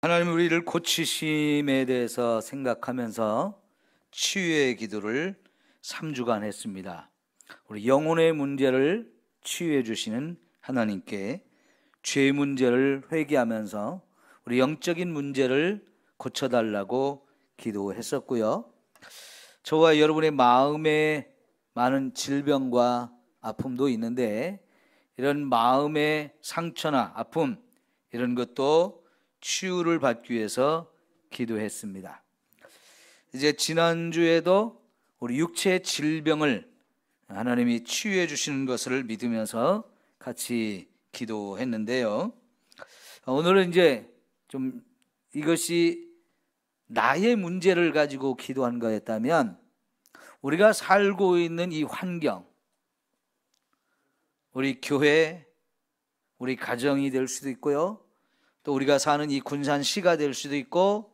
하나님 우리를 고치심에 대해서 생각하면서 치유의 기도를 3주간 했습니다. 우리 영혼의 문제를 치유해 주시는 하나님께 죄 문제를 회개하면서 우리 영적인 문제를 고쳐달라고 기도했었고요. 저와 여러분의 마음에 많은 질병과 아픔도 있는데 이런 마음의 상처나 아픔 이런 것도 치유를 받기 위해서 기도했습니다. 이제 지난주에도 우리 육체의 질병을 하나님이 치유해 주시는 것을 믿으면서 같이 기도했는데요. 오늘은 이제 좀 이것이 나의 문제를 가지고 기도한 거였다면 우리가 살고 있는 이 환경, 우리 교회, 우리 가정이 될 수도 있고요. 또 우리가 사는 이 군산시가 될 수도 있고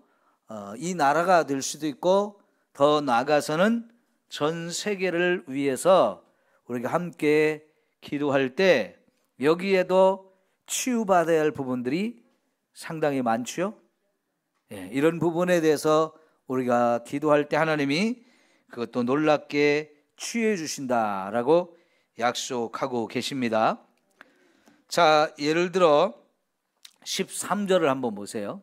이 나라가 될 수도 있고 더 나아가서는 전 세계를 위해서 우리가 함께 기도할 때 여기에도 치유받아야 할 부분들이 상당히 많죠. 이런 부분에 대해서 우리가 기도할 때 하나님이 그것도 놀랍게 치유해 주신다라고 약속하고 계십니다. 자, 예를 들어 13절을 한번 보세요.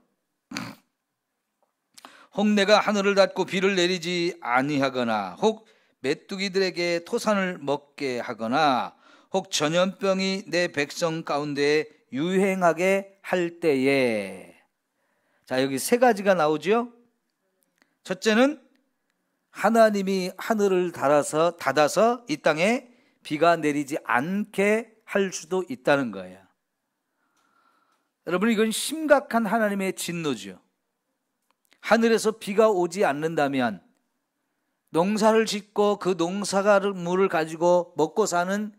혹 내가 하늘을 닫고 비를 내리지 아니하거나 혹 메뚜기들에게 토산을 먹게 하거나 혹 전염병이 내 백성 가운데 유행하게 할 때에, 자, 여기 세 가지가 나오죠. 첫째는 하나님이 하늘을 닫아서 이 땅에 비가 내리지 않게 할 수도 있다는 거예요. 여러분, 이건 심각한 하나님의 진노죠. 하늘에서 비가 오지 않는다면 농사를 짓고 그 농사물을 가지고 먹고 사는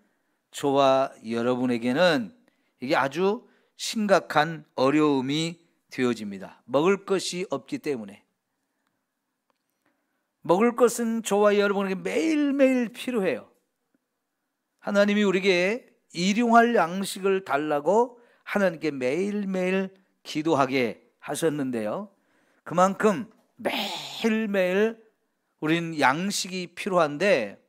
저와 여러분에게는 이게 아주 심각한 어려움이 되어집니다. 먹을 것이 없기 때문에. 먹을 것은 저와 여러분에게 매일매일 필요해요. 하나님이 우리에게 일용할 양식을 달라고 하나님께 매일매일 기도하게 하셨는데요. 그만큼 매일매일 우린 양식이 필요한데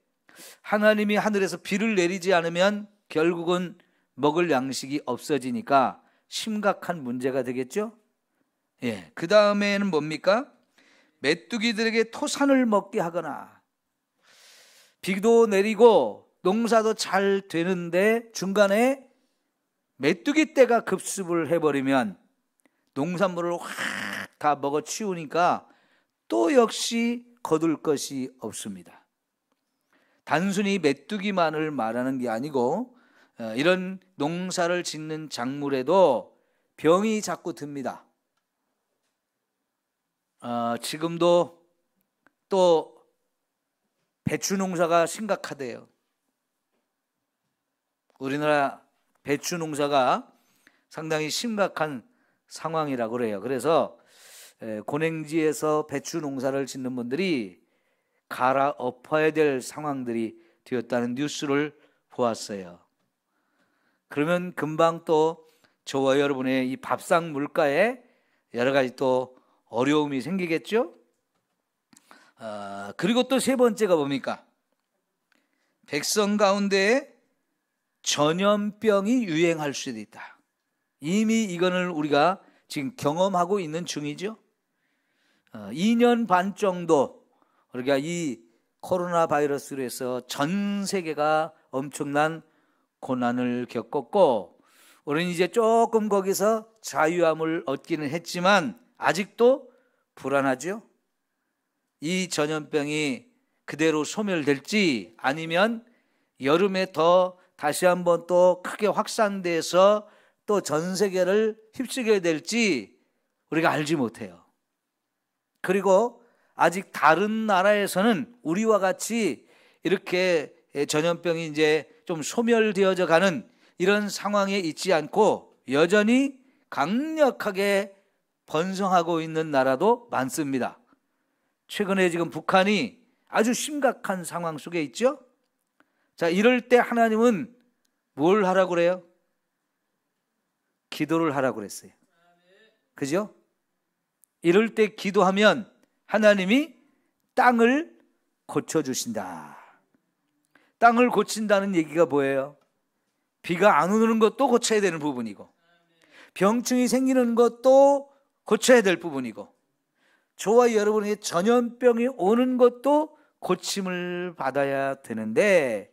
하나님이 하늘에서 비를 내리지 않으면 결국은 먹을 양식이 없어지니까 심각한 문제가 되겠죠. 그 다음에는 뭡니까? 메뚜기들에게 토산을 먹게 하거나, 비도 내리고 농사도 잘 되는데 중간에 메뚜기 떼가 급습을 해버리면 농산물을 확 다 먹어치우니까 또 역시 거둘 것이 없습니다. 단순히 메뚜기만을 말하는 게 아니고 이런 농사를 짓는 작물에도 병이 자꾸 듭니다. 지금도 또 배추 농사가 심각하대요. 우리나라 배추 농사가 상당히 심각한 상황이라고 그래요. 그래서 고랭지에서 배추 농사를 짓는 분들이 갈아엎어야 될 상황들이 되었다는 뉴스를 보았어요. 그러면 금방 또 저와 여러분의 이 밥상 물가에 여러 가지 또 어려움이 생기겠죠. 그리고 또 세 번째가 뭡니까? 백성 가운데 전염병이 유행할 수도 있다. 이미 이거는 우리가 지금 경험하고 있는 중이죠. 2년 반 정도 우리가 이 코로나 바이러스로 해서 전 세계가 엄청난 고난을 겪었고 우리는 이제 조금 거기서 자유함을 얻기는 했지만 아직도 불안하죠. 이 전염병이 그대로 소멸될지 아니면 여름에 더 다시 한번 또 크게 확산돼서 또 전 세계를 휩쓰게 될지 우리가 알지 못해요. 그리고 아직 다른 나라에서는 우리와 같이 이렇게 전염병이 이제 좀 소멸되어져 가는 이런 상황에 있지 않고 여전히 강력하게 번성하고 있는 나라도 많습니다. 최근에 지금 북한이 아주 심각한 상황 속에 있죠. 자, 이럴 때 하나님은 뭘 하라고 그래요? 기도를 하라고 그랬어요. 그죠? 이럴 때 기도하면 하나님이 땅을 고쳐주신다. 땅을 고친다는 얘기가 뭐예요? 비가 안 오는 것도 고쳐야 되는 부분이고, 병충이 생기는 것도 고쳐야 될 부분이고, 저와 여러분에게 전염병이 오는 것도 고침을 받아야 되는데,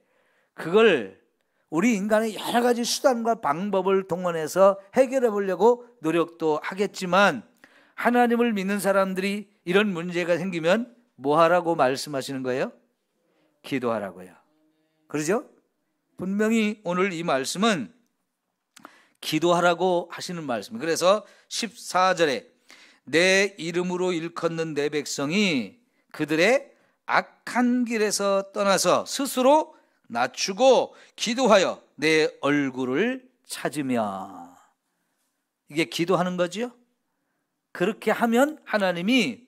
그걸 우리 인간의 여러 가지 수단과 방법을 동원해서 해결해 보려고 노력도 하겠지만, 하나님을 믿는 사람들이 이런 문제가 생기면 뭐 하라고 말씀하시는 거예요? 기도하라고요. 그러죠? 분명히 오늘 이 말씀은 기도하라고 하시는 말씀이에요. 그래서 14절에 내 이름으로 일컫는 내 백성이 그들의 악한 길에서 떠나서 스스로 낮추고 기도하여 내 얼굴을 찾으며, 이게 기도하는 거지요. 그렇게 하면 하나님이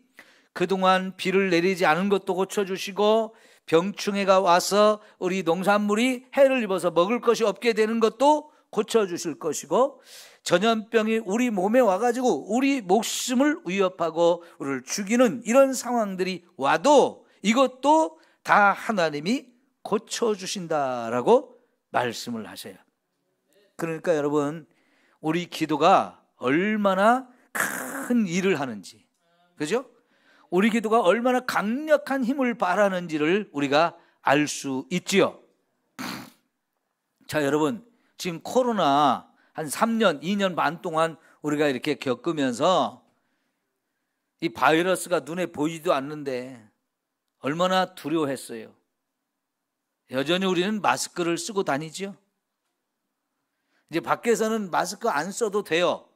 그동안 비를 내리지 않은 것도 고쳐주시고, 병충해가 와서 우리 농산물이 해를 입어서 먹을 것이 없게 되는 것도 고쳐주실 것이고, 전염병이 우리 몸에 와가지고 우리 목숨을 위협하고 우리를 죽이는 이런 상황들이 와도 이것도 다 하나님이 고쳐주신다라고 말씀을 하세요. 그러니까 여러분, 우리 기도가 얼마나 큰 일을 하는지, 그죠? 우리 기도가 얼마나 강력한 힘을 발하는지를 우리가 알 수 있지요. 자, 여러분, 지금 코로나 한 3년, 2년 반 동안 우리가 이렇게 겪으면서 이 바이러스가 눈에 보이지도 않는데 얼마나 두려워했어요. 여전히 우리는 마스크를 쓰고 다니죠. 이제 밖에서는 마스크 안 써도 돼요.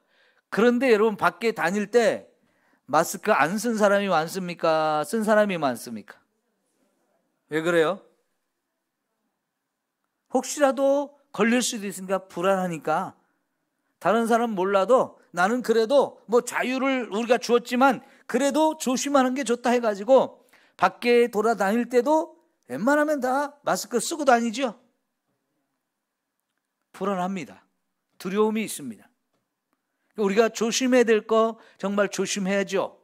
그런데 여러분, 밖에 다닐 때 마스크 안 쓴 사람이 많습니까? 쓴 사람이 많습니까? 왜 그래요? 혹시라도 걸릴 수도 있으니까 불안하니까. 다른 사람 몰라도 나는 그래도 뭐 자유를 우리가 주었지만 그래도 조심하는 게 좋다 해가지고 밖에 돌아다닐 때도 웬만하면 다 마스크 쓰고 다니죠. 불안합니다. 두려움이 있습니다. 우리가 조심해야 될 거 정말 조심해야죠.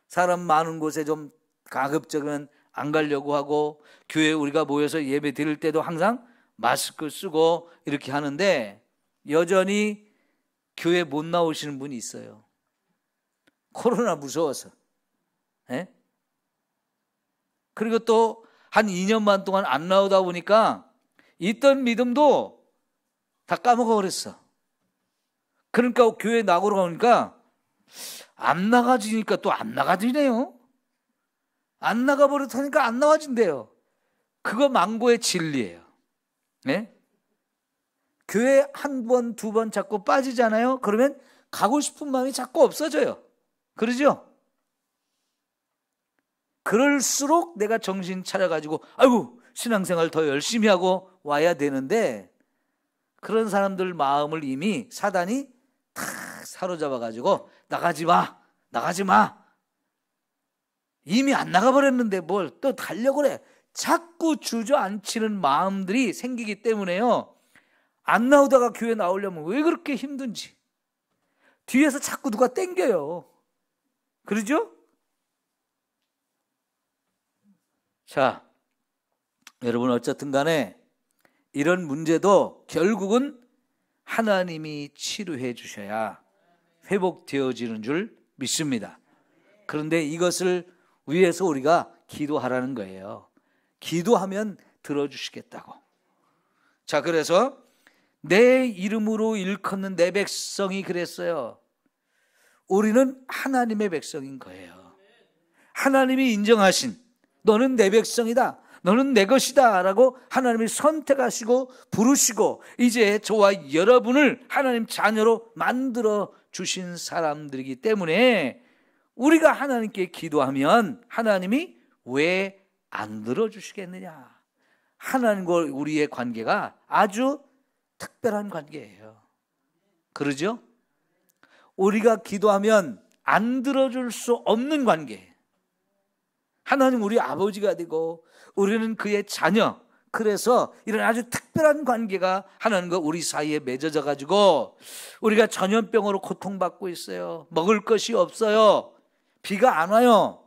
사람 많은 곳에 좀 가급적은 안 가려고 하고, 교회에 우리가 모여서 예배 드릴 때도 항상 마스크 쓰고 이렇게 하는데, 여전히 교회 못 나오시는 분이 있어요. 코로나 무서워서. 예? 그리고 또 한 2년 반 동안 안 나오다 보니까 있던 믿음도 다 까먹어 버렸어. 그러니까 교회 나가러 가니까 안 나가지니까 또 안 나가지네요. 안 나가버렸다니까 안 나와진대요. 그거 망고의 진리예요. 네? 교회 한 번, 두 번 자꾸 빠지잖아요. 그러면 가고 싶은 마음이 자꾸 없어져요. 그러죠? 그럴수록 내가 정신 차려가지고 아이고 신앙생활 더 열심히 하고 와야 되는데, 그런 사람들 마음을 이미 사단이 탁 사로잡아가지고 나가지 마. 이미 안 나가버렸는데 뭘 또 가려고 그래. 자꾸 주저앉히는 마음들이 생기기 때문에요. 안 나오다가 교회 나오려면 왜 그렇게 힘든지. 뒤에서 자꾸 누가 땡겨요. 그러죠? 자, 여러분, 어쨌든 간에 이런 문제도 결국은 하나님이 치료해 주셔야 회복되어지는 줄 믿습니다. 그런데 이것을 위해서 우리가 기도하라는 거예요. 기도하면 들어주시겠다고. 자, 그래서 내 이름으로 일컫는 내 백성이 그랬어요. 우리는 하나님의 백성인 거예요. 하나님이 인정하신, 너는 내 백성이다, 너는 내 것이다 라고 하나님이 선택하시고 부르시고 이제 저와 여러분을 하나님 자녀로 만들어 주신 사람들이기 때문에 우리가 하나님께 기도하면 하나님이 왜 안 들어주시겠느냐. 하나님과 우리의 관계가 아주 특별한 관계예요. 그러죠? 우리가 기도하면 안 들어줄 수 없는 관계. 하나님 우리 아버지가 되고 우리는 그의 자녀. 그래서 이런 아주 특별한 관계가 하나님과 우리 사이에 맺어져 가지고 우리가 전염병으로 고통받고 있어요. 먹을 것이 없어요. 비가 안 와요.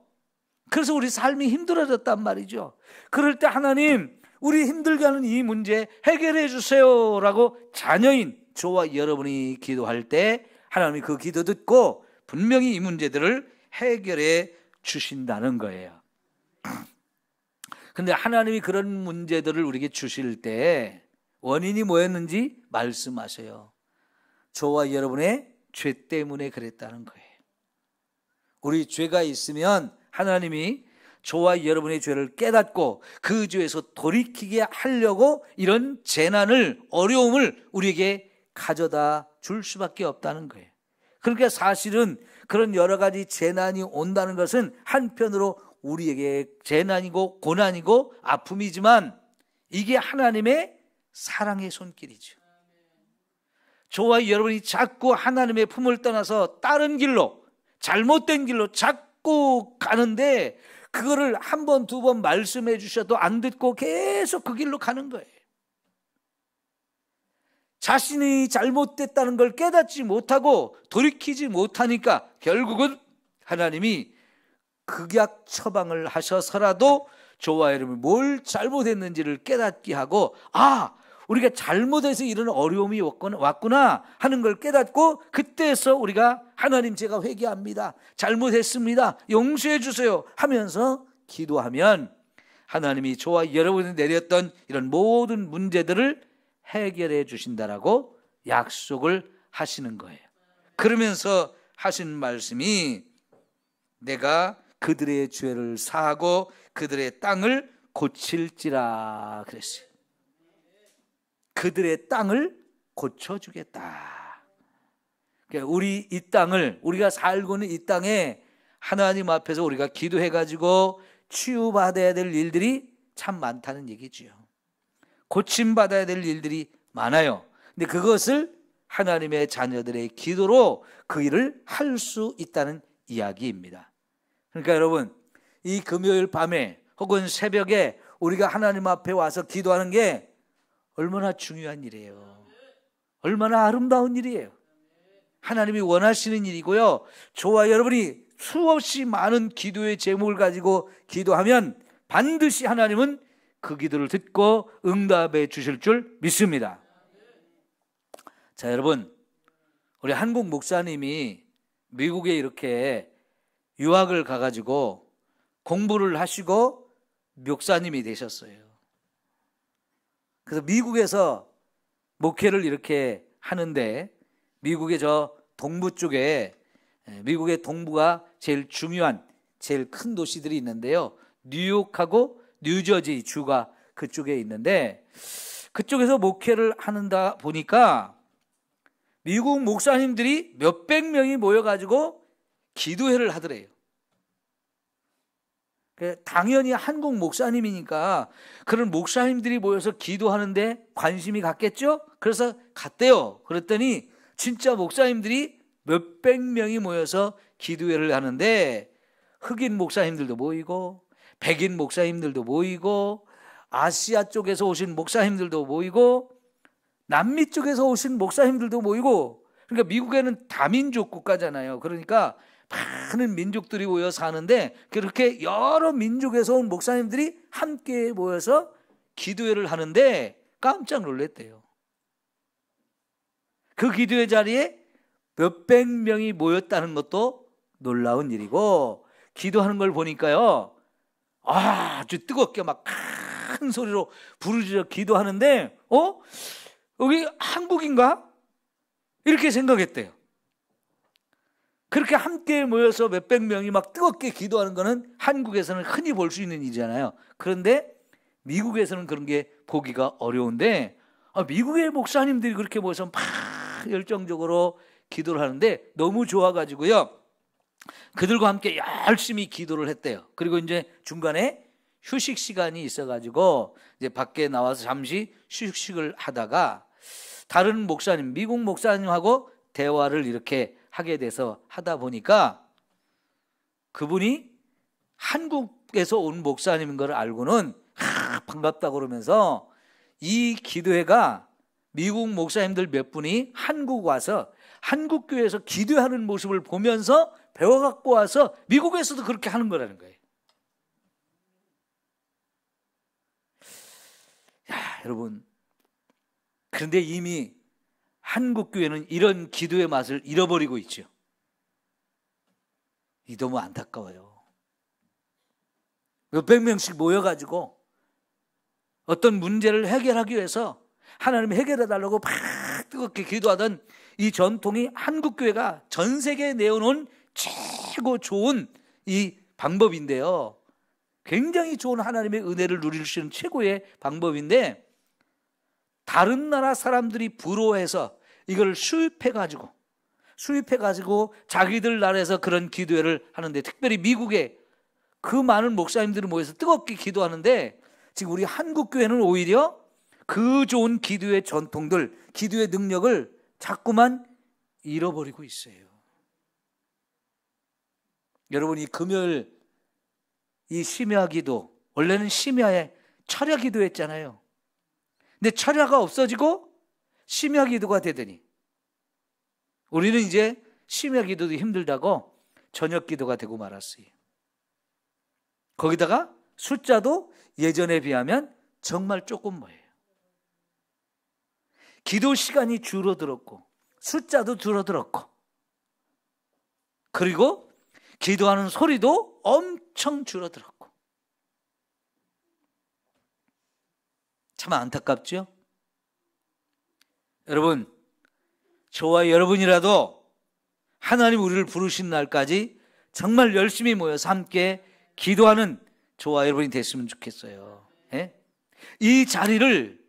그래서 우리 삶이 힘들어졌단 말이죠. 그럴 때 하나님, 우리 힘들게 하는 이 문제 해결해 주세요라고 자녀인 저와 여러분이 기도할 때 하나님이 그 기도 듣고 분명히 이 문제들을 해결해 주신다는 거예요. 근데 하나님이 그런 문제들을 우리에게 주실 때 원인이 뭐였는지 말씀하세요. 저와 여러분의 죄 때문에 그랬다는 거예요. 우리 죄가 있으면 하나님이 저와 여러분의 죄를 깨닫고 그 죄에서 돌이키게 하려고 이런 재난을, 어려움을 우리에게 가져다 줄 수밖에 없다는 거예요. 그러니까 사실은 그런 여러 가지 재난이 온다는 것은 한편으로 우리에게 재난이고 고난이고 아픔이지만 이게 하나님의 사랑의 손길이죠. 저와 여러분이 자꾸 하나님의 품을 떠나서 다른 길로, 잘못된 길로 자꾸 가는데 그거를 한 번, 두 번 말씀해 주셔도 안 듣고 계속 그 길로 가는 거예요. 자신이 잘못됐다는 걸 깨닫지 못하고 돌이키지 못하니까 결국은 하나님이 극약 처방을 하셔서라도 저와 여러분이 뭘 잘못했는지를 깨닫게 하고, 아, 우리가 잘못해서 이런 어려움이 왔구나 하는 걸 깨닫고 그때서 우리가 하나님, 제가 회개합니다, 잘못했습니다, 용서해 주세요 하면서 기도하면 하나님이 저와 여러분이 내렸던 이런 모든 문제들을 해결해 주신다라고 약속을 하시는 거예요. 그러면서 하신 말씀이 내가 그들의 죄를 사하고 그들의 땅을 고칠지라 그랬어요. 그들의 땅을 고쳐주겠다. 그러니까 우리 이 땅을, 우리가 살고 있는 이 땅에 하나님 앞에서 우리가 기도해가지고 치유받아야 될 일들이 참 많다는 얘기죠. 고침받아야 될 일들이 많아요. 근데 그것을 하나님의 자녀들의 기도로 그 일을 할 수 있다는 이야기입니다. 그러니까 여러분, 이 금요일 밤에 혹은 새벽에 우리가 하나님 앞에 와서 기도하는 게 얼마나 중요한 일이에요. 얼마나 아름다운 일이에요. 하나님이 원하시는 일이고요. 저와 여러분이 수없이 많은 기도의 제목을 가지고 기도하면 반드시 하나님은 그 기도를 듣고 응답해 주실 줄 믿습니다. 자, 여러분, 우리 한국 목사님이 미국에 이렇게 유학을 가가지고 공부를 하시고 목사님이 되셨어요. 그래서 미국에서 목회를 이렇게 하는데, 미국의 저 동부 쪽에, 미국의 동부가 제일 중요한, 제일 큰 도시들이 있는데요, 뉴욕하고 뉴저지 주가 그쪽에 있는데, 그쪽에서 목회를 하는다 보니까 미국 목사님들이 몇백 명이 모여가지고 기도회를 하더래요. 당연히 한국 목사님이니까 그런 목사님들이 모여서 기도하는데 관심이 갔겠죠? 그래서 갔대요. 그랬더니 진짜 목사님들이 몇백 명이 모여서 기도회를 하는데 흑인 목사님들도 모이고 백인 목사님들도 모이고 아시아 쪽에서 오신 목사님들도 모이고 남미 쪽에서 오신 목사님들도 모이고, 그러니까 미국에는 다민족 국가잖아요. 그러니까 많은 민족들이 모여 사는데 그렇게 여러 민족에서 온 목사님들이 함께 모여서 기도회를 하는데 깜짝 놀랐대요. 그 기도회 자리에 몇백 명이 모였다는 것도 놀라운 일이고, 기도하는 걸 보니까요, 아주 뜨겁게 막 큰 소리로 부르짖어 기도하는데, 여기 한국인가? 이렇게 생각했대요. 그렇게 함께 모여서 몇백 명이 막 뜨겁게 기도하는 거는 한국에서는 흔히 볼 수 있는 일이잖아요. 그런데 미국에서는 그런 게 보기가 어려운데, 미국의 목사님들이 그렇게 모여서 막 열정적으로 기도를 하는데 너무 좋아가지고요, 그들과 함께 열심히 기도를 했대요. 그리고 이제 중간에 휴식 시간이 있어가지고 이제 밖에 나와서 잠시 휴식을 하다가 다른 목사님, 미국 목사님하고 대화를 이렇게 하게 돼서 하다 보니까 그분이 한국에서 온 목사님인 걸 알고는 반갑다고 그러면서 이 기도회가 미국 목사님들 몇 분이 한국 와서 한국 교회에서 기도하는 모습을 보면서 배워갖고 와서 미국에서도 그렇게 하는 거라는 거예요. 야, 여러분, 그런데 이미 한국 교회는 이런 기도의 맛을 잃어버리고 있죠. 이 너무 안타까워요. 몇백 명씩 모여가지고 어떤 문제를 해결하기 위해서 하나님 해결해달라고 막 뜨겁게 기도하던 이 전통이 한국 교회가 전 세계에 내어놓은 최고 좋은 이 방법인데요. 굉장히 좋은 하나님의 은혜를 누릴 수 있는 최고의 방법인데, 다른 나라 사람들이 부러워해서 이걸 수입해가지고 자기들 나라에서 그런 기도회를 하는데, 특별히 미국에 그 많은 목사님들이 모여서 뜨겁게 기도하는데, 지금 우리 한국 교회는 오히려 그 좋은 기도의 전통들, 기도의 능력을 자꾸만 잃어버리고 있어요. 여러분, 이 금요일 이 심야 기도, 원래는 심야에 철야 기도했잖아요. 근데 철야가 없어지고 심야 기도가 되더니 우리는 이제 심야 기도도 힘들다고 저녁 기도가 되고 말았어요. 거기다가 숫자도 예전에 비하면 정말 조금 뭐예요. 기도 시간이 줄어들었고 숫자도 줄어들었고, 그리고 기도하는 소리도 엄청 줄어들었고, 참 안타깝죠? 여러분, 저와 여러분이라도 하나님 우리를 부르신 날까지 정말 열심히 모여서 함께 기도하는 저와 여러분이 됐으면 좋겠어요. 예? 이 자리를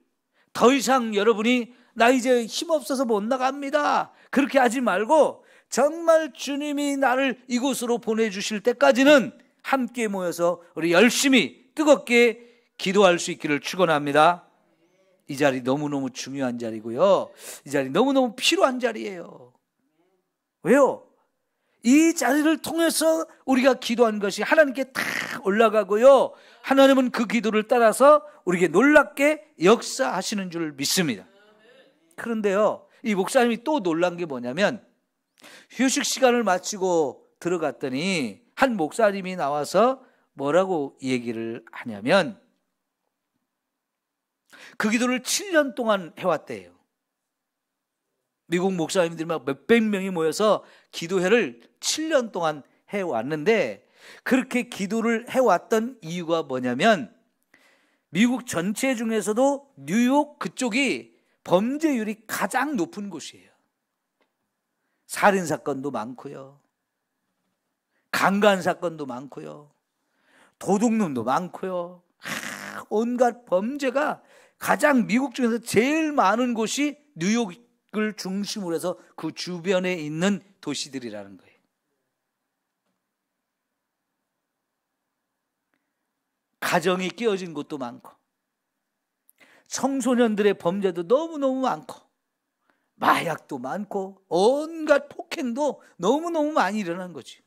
더 이상 여러분이 나 이제 힘없어서 못 나갑니다, 그렇게 하지 말고 정말 주님이 나를 이곳으로 보내주실 때까지는 함께 모여서 우리 열심히 뜨겁게 기도할 수 있기를 축원합니다. 이 자리 너무너무 중요한 자리고요, 이 자리 너무너무 필요한 자리예요. 왜요? 이 자리를 통해서 우리가 기도한 것이 하나님께 다 올라가고요, 하나님은 그 기도를 따라서 우리에게 놀랍게 역사하시는 줄 믿습니다. 그런데요, 이 목사님이 또 놀란 게 뭐냐면, 휴식 시간을 마치고 들어갔더니 한 목사님이 나와서 뭐라고 얘기를 하냐면, 그 기도를 7년 동안 해왔대요. 미국 목사님들이 막 몇백 명이 모여서 기도회를 7년 동안 해왔는데, 그렇게 기도를 해왔던 이유가 뭐냐면, 미국 전체 중에서도 뉴욕 그쪽이 범죄율이 가장 높은 곳이에요. 살인사건도 많고요, 강간사건도 많고요, 도둑놈도 많고요, 온갖 범죄가 가장 미국 중에서 제일 많은 곳이 뉴욕을 중심으로 해서 그 주변에 있는 도시들이라는 거예요. 가정이 깨어진 곳도 많고, 청소년들의 범죄도 너무너무 많고, 마약도 많고, 온갖 폭행도 너무너무 많이 일어난 거지.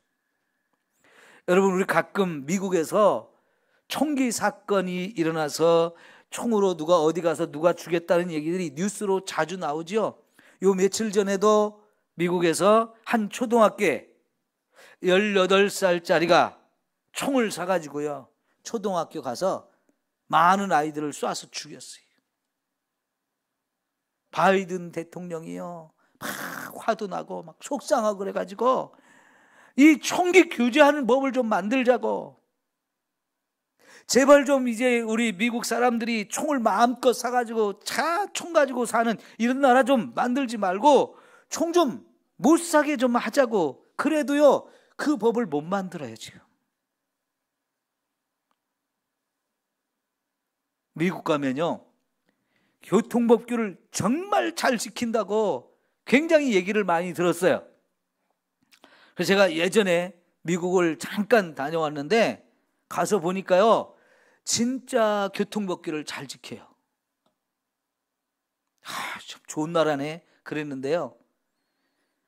여러분, 우리 가끔 미국에서 총기 사건이 일어나서 총으로 누가 어디 가서 누가 죽였다는 얘기들이 뉴스로 자주 나오죠. 요 며칠 전에도 미국에서 한 초등학교에 18살짜리가 총을 사가지고요, 초등학교 가서 많은 아이들을 쏴서 죽였어요. 바이든 대통령이요, 막 화도 나고 막 속상하고 그래가지고 이 총기 규제하는 법을 좀 만들자고, 제발 좀 이제 우리 미국 사람들이 총을 마음껏 사가지고 총 가지고 사는 이런 나라 좀 만들지 말고 총 좀 못 사게 좀 하자고. 그래도요, 그 법을 못 만들어요. 지금 미국 가면요, 교통법규를 정말 잘 지킨다고 굉장히 얘기를 많이 들었어요. 그래서 제가 예전에 미국을 잠깐 다녀왔는데 가서 보니까요, 진짜 교통법규를 잘 지켜요. 참 좋은 나라네 그랬는데요,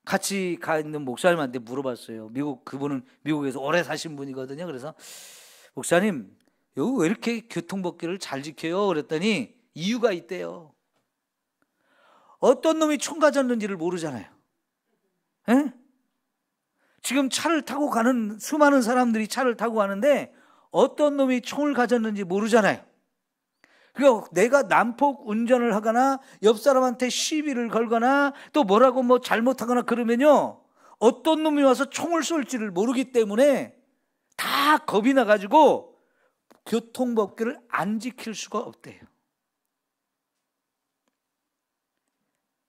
같이 가 있는 목사님한테 물어봤어요. 그분은 미국에서 오래 사신 분이거든요. 그래서 목사님, 여기 왜 이렇게 교통법규를 잘 지켜요? 그랬더니 이유가 있대요. 어떤 놈이 총 가졌는지를 모르잖아요. 에? 지금 차를 타고 가는 수많은 사람들이 차를 타고 가는데 어떤 놈이 총을 가졌는지 모르잖아요. 그러니까 내가 난폭 운전을 하거나 옆 사람한테 시비를 걸거나 또 뭐라고 뭐 잘못하거나 그러면요, 어떤 놈이 와서 총을 쏠지를 모르기 때문에 다 겁이 나가지고 교통법규를 안 지킬 수가 없대요.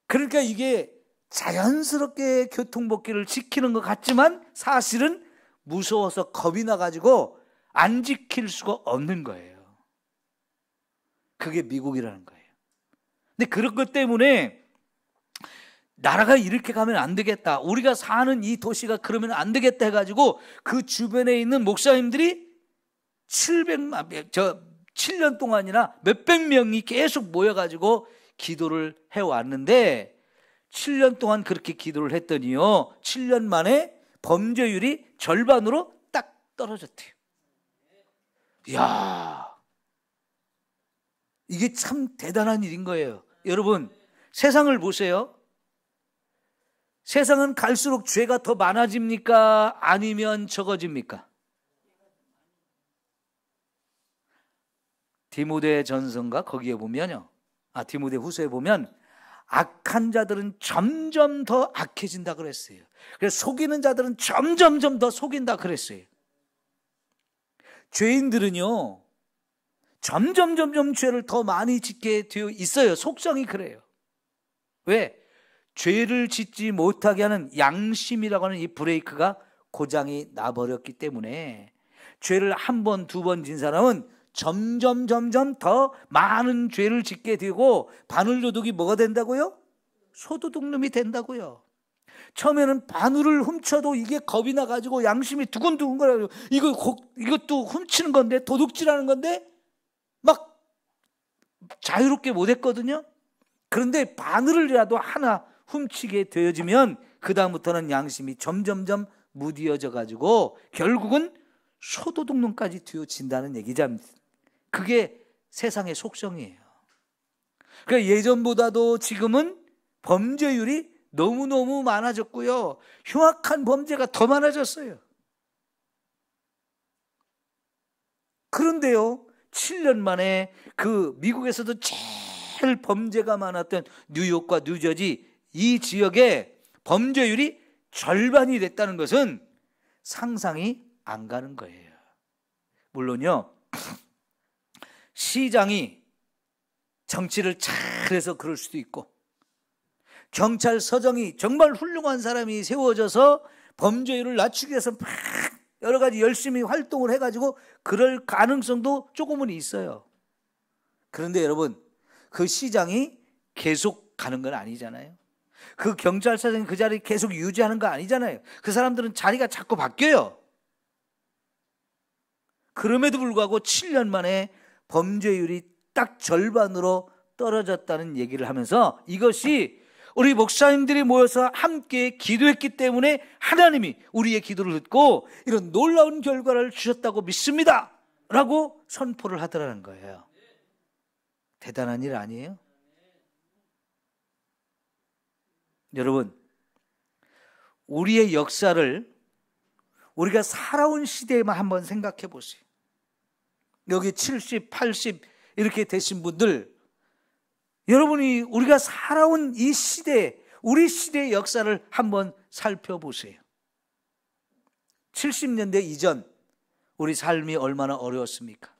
그러니까 이게 자연스럽게 교통법규를 지키는 것 같지만 사실은 무서워서 겁이 나가지고 안 지킬 수가 없는 거예요. 그게 미국이라는 거예요. 근데 그런 것 때문에 나라가 이렇게 가면 안 되겠다, 우리가 사는 이 도시가 그러면 안 되겠다 해가지고 그 주변에 있는 목사님들이 7년 동안이나 몇백 명이 계속 모여가지고 기도를 해왔는데 7년 동안 그렇게 기도를 했더니요, 7년 만에 범죄율이 절반으로 딱 떨어졌대요. 이야, 이게 참 대단한 일인 거예요. 여러분, 세상을 보세요. 세상은 갈수록 죄가 더 많아집니까? 아니면 적어집니까? 디모데 전서인가 거기에 보면요, 디모데 후서에 보면 악한 자들은 점점 더 악해진다 그랬어요. 그래서 속이는 자들은 점점점 더 속인다 그랬어요. 죄인들은요, 점점 죄를 더 많이 짓게 되어 있어요. 속성이 그래요. 왜? 죄를 짓지 못하게 하는 양심이라고 하는 이 브레이크가 고장이 나버렸기 때문에 죄를 한 번, 두 번 진 사람은 점점 더 많은 죄를 짓게 되고 바늘도둑이 뭐가 된다고요? 소도둑놈이 된다고요. 처음에는 바늘을 훔쳐도 이게 겁이 나가지고 양심이 두근두근 거려요. 이것도 훔치는 건데, 도둑질하는 건데 막 자유롭게 못했거든요. 그런데 바늘이라도 하나 훔치게 되어지면 그 다음부터는 양심이 점점 무디어져 가지고 결국은 소도둑놈까지 되어진다는 얘기죠. 그게 세상의 속성이에요. 그러니까 예전보다도 지금은 범죄율이 너무너무 많아졌고요, 흉악한 범죄가 더 많아졌어요. 그런데요, 7년 만에 그 미국에서도 제일 범죄가 많았던 뉴욕과 뉴저지 이 지역에 범죄율이 절반이 됐다는 것은 상상이 안 가는 거예요. 물론요, 시장이 정치를 잘해서 그럴 수도 있고, 경찰서장이 정말 훌륭한 사람이 세워져서 범죄율을 낮추기 위해서 막 여러 가지 열심히 활동을 해가지고 그럴 가능성도 조금은 있어요. 그런데 여러분, 그 시장이 계속 가는 건 아니잖아요. 그 경찰서장이 그 자리 계속 유지하는 거 아니잖아요. 그 사람들은 자리가 자꾸 바뀌어요. 그럼에도 불구하고 7년 만에 범죄율이 딱 절반으로 떨어졌다는 얘기를 하면서 이것이 우리 목사님들이 모여서 함께 기도했기 때문에 하나님이 우리의 기도를 듣고 이런 놀라운 결과를 주셨다고 믿습니다 라고 선포를 하더라는 거예요. 대단한 일 아니에요? 여러분, 우리의 역사를 우리가 살아온 시대에만 한번 생각해 보세요. 여기 70, 80 이렇게 되신 분들, 여러분이 우리가 살아온 이 시대, 우리 시대의 역사를 한번 살펴보세요. 70년대 이전 우리 삶이 얼마나 어려웠습니까?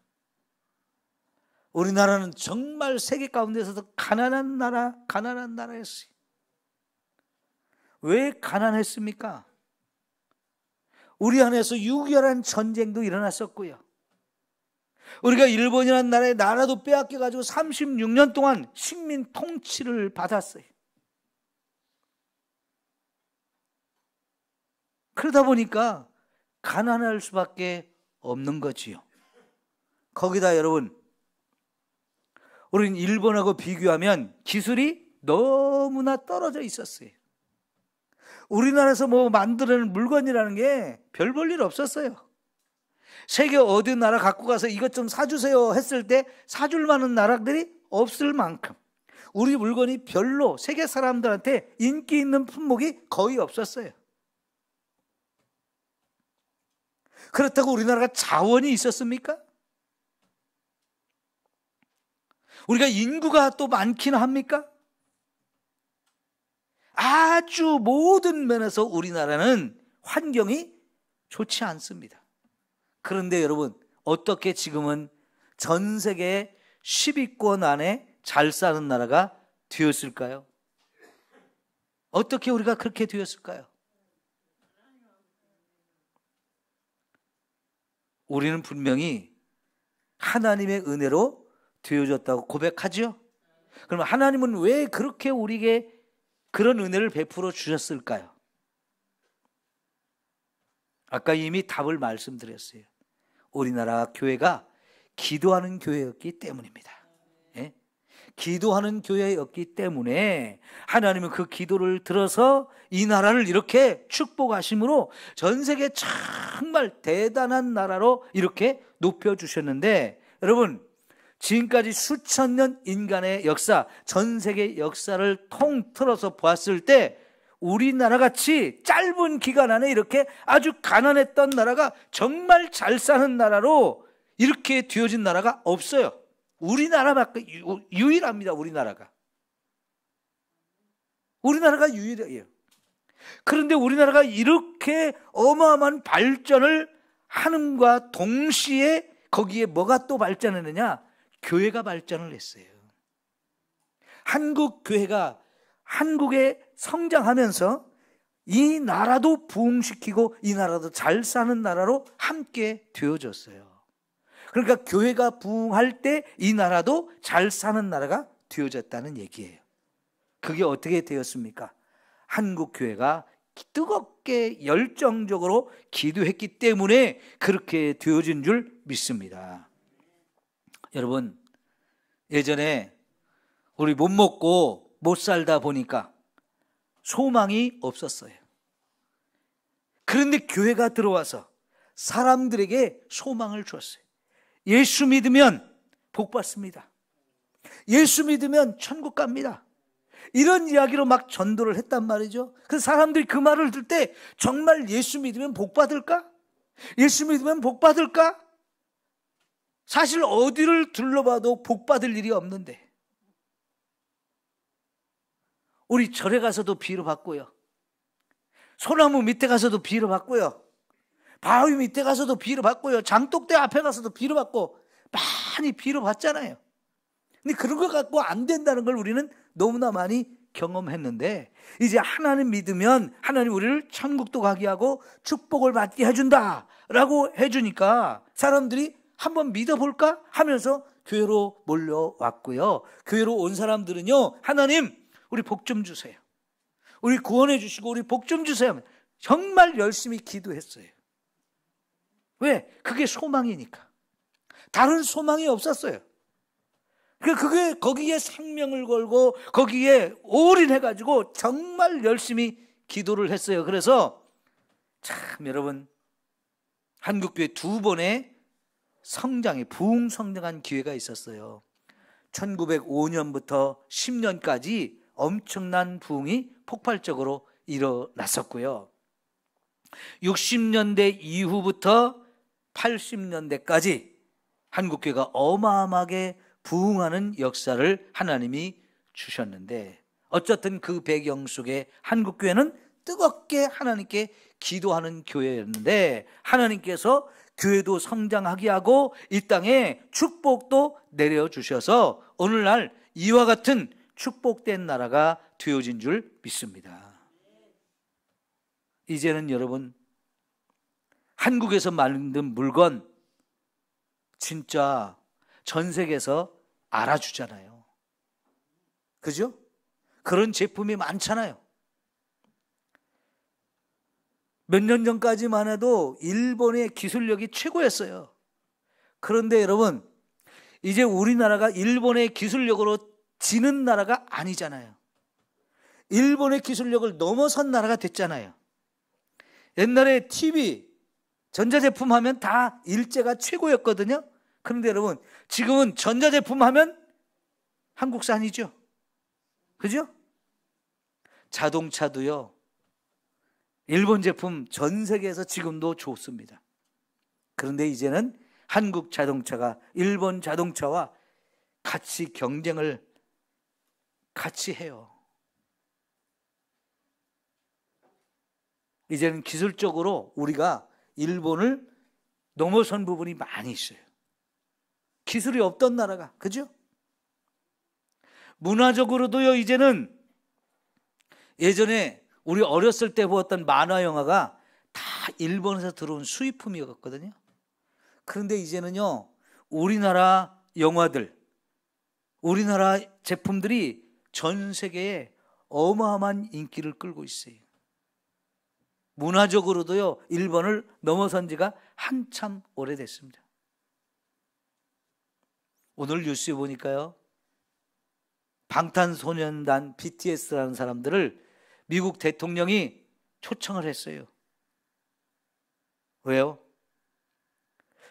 우리나라는 정말 세계 가운데서도 가난한 나라였어요. 왜 가난했습니까? 우리 안에서 유혈한 전쟁도 일어났었고요, 우리가 일본이라는 나라의 나라도 빼앗겨가지고 36년 동안 식민 통치를 받았어요. 그러다 보니까 가난할 수밖에 없는 거지요. 거기다 여러분, 우리는 일본하고 비교하면 기술이 너무나 떨어져 있었어요. 우리나라에서 뭐 만드는 물건이라는 게 별 볼 일 없었어요. 세계 어디 나라 갖고 가서 이것 좀 사주세요 했을 때 사줄 만한 나라들이 없을 만큼 우리 물건이 별로 세계 사람들한테 인기 있는 품목이 거의 없었어요. 그렇다고 우리나라가 자원이 있었습니까? 우리가 인구가 또 많기는 합니까? 아주 모든 면에서 우리나라는 환경이 좋지 않습니다. 그런데 여러분, 어떻게 지금은 전 세계 10위권 안에 잘 사는 나라가 되었을까요? 어떻게 우리가 그렇게 되었을까요? 우리는 분명히 하나님의 은혜로 되어졌다고 고백하죠. 그럼 하나님은 왜 그렇게 우리에게 그런 은혜를 베풀어 주셨을까요? 아까 이미 답을 말씀드렸어요. 우리나라 교회가 기도하는 교회였기 때문입니다. 예? 기도하는 교회였기 때문에 하나님은 그 기도를 들어서 이 나라를 이렇게 축복하심으로 전 세계 정말 대단한 나라로 이렇게 높여주셨는데, 여러분, 지금까지 수천 년 인간의 역사, 전 세계 역사를 통틀어서 보았을 때 우리나라 같이 짧은 기간 안에 이렇게 아주 가난했던 나라가 정말 잘 사는 나라로 이렇게 되어진 나라가 없어요. 우리나라밖에 유일합니다. 우리나라가 유일해요. 그런데 우리나라가 이렇게 어마어마한 발전을 하는과 동시에 거기에 뭐가 또 발전했느냐? 교회가 발전을 했어요. 한국 교회가 한국에 성장하면서 이 나라도 부흥시키고 이 나라도 잘 사는 나라로 함께 되어졌어요. 그러니까 교회가 부흥할 때 이 나라도 잘 사는 나라가 되어졌다는 얘기예요. 그게 어떻게 되었습니까? 한국 교회가 뜨겁게 열정적으로 기도했기 때문에 그렇게 되어진 줄 믿습니다. 여러분, 예전에 우리 못 먹고 못 살다 보니까 소망이 없었어요. 그런데 교회가 들어와서 사람들에게 소망을 줬어요. 예수 믿으면 복 받습니다. 예수 믿으면 천국 갑니다. 이런 이야기로 막 전도를 했단 말이죠. 그래서 사람들이 그 말을 들을 때 정말 예수 믿으면 복 받을까? 예수 믿으면 복 받을까? 사실 어디를 둘러봐도 복 받을 일이 없는데, 우리 절에 가서도 비료 받고요, 소나무 밑에 가서도 비료 받고요, 바위 밑에 가서도 비료 받고요, 장독대 앞에 가서도 비료 받고 많이 비료 받잖아요. 근데 그런 거 갖고 안 된다는 걸 우리는 너무나 많이 경험했는데, 이제 하나님 믿으면 하나님 우리를 천국도 가게 하고 축복을 받게 해준다 라고 해주니까 사람들이 한번 믿어볼까 하면서 교회로 몰려왔고요. 교회로 온 사람들은요, 하나님 우리 복 좀 주세요, 우리 구원해 주시고 우리 복 좀 주세요, 정말 열심히 기도했어요. 왜? 그게 소망이니까. 다른 소망이 없었어요. 그게 거기에 생명을 걸고 거기에 올인해가지고 정말 열심히 기도를 했어요. 그래서 참 여러분, 한국교회 두 번의 성장이 부흥 성장한 기회가 있었어요. 1905년부터 10년까지 엄청난 부흥이 폭발적으로 일어났었고요. 60년대 이후부터 80년대까지 한국교회가 어마어마하게 부흥하는 역사를 하나님이 주셨는데, 어쨌든 그 배경 속에 한국교회는 뜨겁게 하나님께 기도하는 교회였는데, 하나님께서 교회도 성장하게 하고 이 땅에 축복도 내려주셔서 오늘날 이와 같은 축복된 나라가 되어진 줄 믿습니다. 이제는 여러분, 한국에서 만든 물건 진짜 전 세계에서 알아주잖아요. 그죠? 그런 제품이 많잖아요. 몇 년 전까지만 해도 일본의 기술력이 최고였어요. 그런데 여러분, 이제 우리나라가 일본의 기술력으로 지는 나라가 아니잖아요. 일본의 기술력을 넘어선 나라가 됐잖아요. 옛날에 TV, 전자제품 하면 다 일제가 최고였거든요. 그런데 여러분, 지금은 전자제품 하면 한국산이죠. 그죠? 자동차도요, 일본 제품 전 세계에서 지금도 좋습니다. 그런데 이제는 한국 자동차가 일본 자동차와 같이 경쟁을 같이 해요. 이제는 기술적으로 우리가 일본을 넘어선 부분이 많이 있어요. 기술이 없던 나라가, 그죠? 문화적으로도요, 이제는 예전에 우리 어렸을 때 보았던 만화 영화가 다 일본에서 들어온 수입품이었거든요. 그런데 이제는요, 우리나라 영화들, 우리나라 제품들이 전 세계에 어마어마한 인기를 끌고 있어요. 문화적으로도요, 일본을 넘어선 지가 한참 오래됐습니다. 오늘 뉴스에 보니까요, 방탄소년단 BTS라는 사람들을 미국 대통령이 초청을 했어요. 왜요?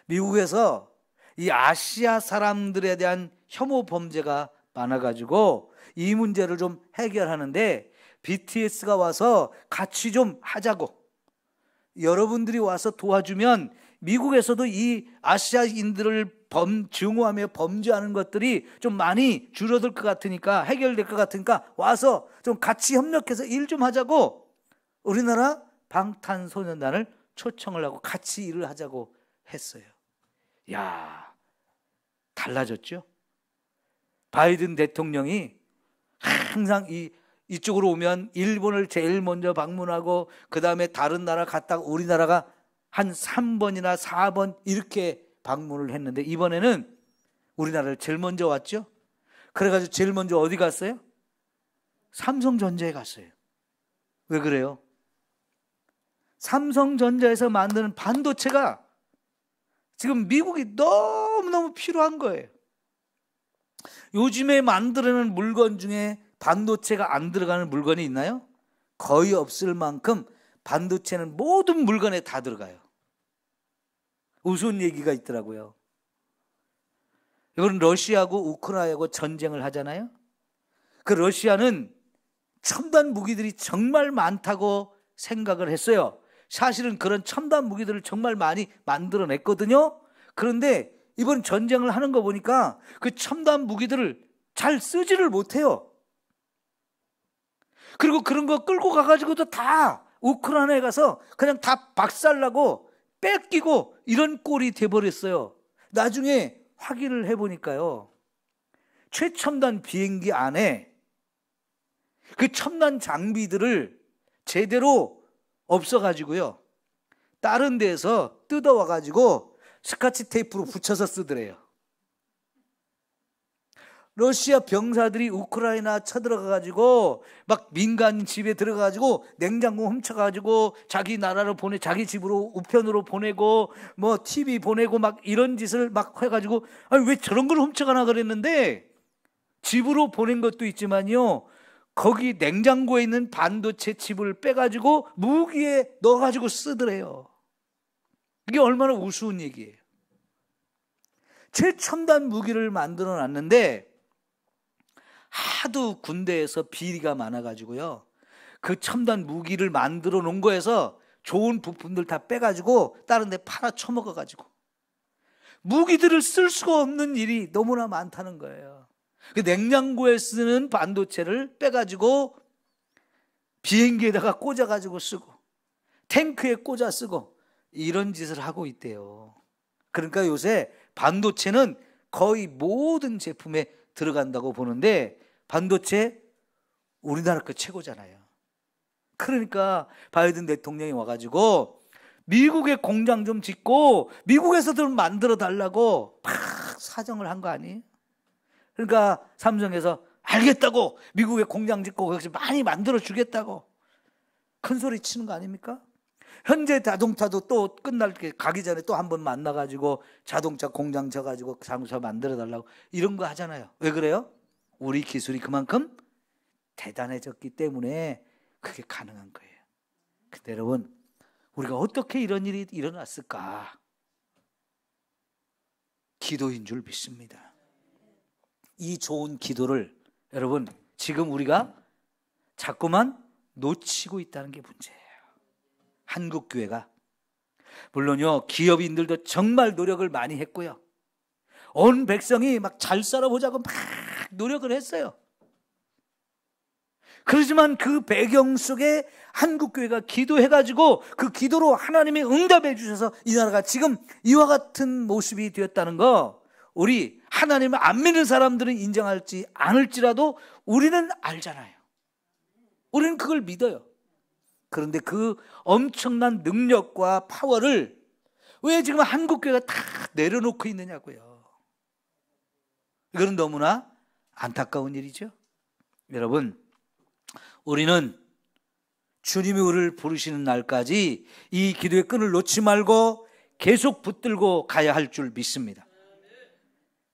미국에서 이 아시아 사람들에 대한 혐오 범죄가 많아가지고 이 문제를 좀 해결하는데 BTS가 와서 같이 좀 하자고, 여러분들이 와서 도와주면 미국에서도 이 아시아인들을 증오하며 범죄하는 것들이 좀 많이 줄어들 것 같으니까, 해결될 것 같으니까 와서 좀 같이 협력해서 일 좀 하자고 우리나라 방탄소년단을 초청을 하고 같이 일을 하자고 했어요. 야, 달라졌죠? 바이든 대통령이 항상 이쪽으로 오면 일본을 제일 먼저 방문하고 그 다음에 다른 나라 갔다가 우리나라가 한 3번이나 4번 이렇게 방문을 했는데, 이번에는 우리나라를 제일 먼저 왔죠. 그래가지고 제일 먼저 어디 갔어요? 삼성전자에 갔어요. 왜 그래요? 삼성전자에서 만드는 반도체가 지금 미국이 너무너무 필요한 거예요. 요즘에 만드는 물건 중에 반도체가 안 들어가는 물건이 있나요? 거의 없을 만큼 반도체는 모든 물건에 다 들어가요. 우스운 얘기가 있더라고요. 이건 러시아하고 우크라이나하고 전쟁을 하잖아요. 그 러시아는 첨단 무기들이 정말 많다고 생각을 했어요. 사실은 그런 첨단 무기들을 정말 많이 만들어냈거든요. 그런데 이번 전쟁을 하는 거 보니까 그 첨단 무기들을 잘 쓰지를 못해요. 그리고 그런 거 끌고 가가지고도 다 우크라이나에 가서 그냥 다 박살나고 뺏기고 이런 꼴이 돼버렸어요. 나중에 확인을 해보니까요, 최첨단 비행기 안에 그 첨단 장비들을 제대로 없어가지고요, 다른 데서 뜯어와가지고 스카치 테이프로 붙여서 쓰더래요. 러시아 병사들이 우크라이나 쳐들어가가지고 막 민간 집에 들어가가지고 냉장고 훔쳐가지고 자기 나라로 자기 집으로 우편으로 보내고 뭐 TV 보내고 막 이런 짓을 막 해가지고, 아니 왜 저런 걸 훔쳐가나 그랬는데, 집으로 보낸 것도 있지만요, 거기 냉장고에 있는 반도체 칩을 빼가지고 무기에 넣어가지고 쓰더래요. 이게 얼마나 우스운 얘기예요. 최첨단 무기를 만들어 놨는데 하도 군대에서 비리가 많아가지고요, 그 첨단 무기를 만들어 놓은 거에서 좋은 부품들 다 빼가지고 다른 데 팔아 처먹어가지고 무기들을 쓸 수가 없는 일이 너무나 많다는 거예요. 그 냉장고에 쓰는 반도체를 빼가지고 비행기에다가 꽂아가지고 쓰고 탱크에 꽂아 쓰고 이런 짓을 하고 있대요. 그러니까 요새 반도체는 거의 모든 제품에 들어간다고 보는데, 반도체 우리나라 거 최고잖아요. 그러니까 바이든 대통령이 와가지고 미국에 공장 좀 짓고 미국에서도 만들어 달라고 막 사정을 한 거 아니에요? 그러니까 삼성에서 알겠다고, 미국에 공장 짓고 거기서 많이 만들어 주겠다고 큰 소리 치는 거 아닙니까? 현재 자동차도 또 끝날 게 가기 전에 또 한 번 만나가지고 자동차 공장 져가지고 자동차 만들어 달라고 이런 거 하잖아요. 왜 그래요? 우리 기술이 그만큼 대단해졌기 때문에 그게 가능한 거예요. 근데 여러분, 우리가 어떻게 이런 일이 일어났을까? 기도인 줄 믿습니다. 이 좋은 기도를 여러분 지금 우리가 자꾸만 놓치고 있다는 게 문제예요. 한국 교회가. 물론요, 기업인들도 정말 노력을 많이 했고요. 온 백성이 막 잘 살아보자고 막 노력을 했어요. 그렇지만 그 배경 속에 한국교회가 기도해가지고 그 기도로 하나님이 응답해 주셔서 이 나라가 지금 이와 같은 모습이 되었다는 거, 우리 하나님을 안 믿는 사람들은 인정할지 않을지라도 우리는 알잖아요. 우리는 그걸 믿어요. 그런데 그 엄청난 능력과 파워를 왜 지금 한국교회가 다 내려놓고 있느냐고요. 이거는 너무나 안타까운 일이죠. 여러분, 우리는 주님이 우리를 부르시는 날까지 이 기도의 끈을 놓지 말고 계속 붙들고 가야 할 줄 믿습니다.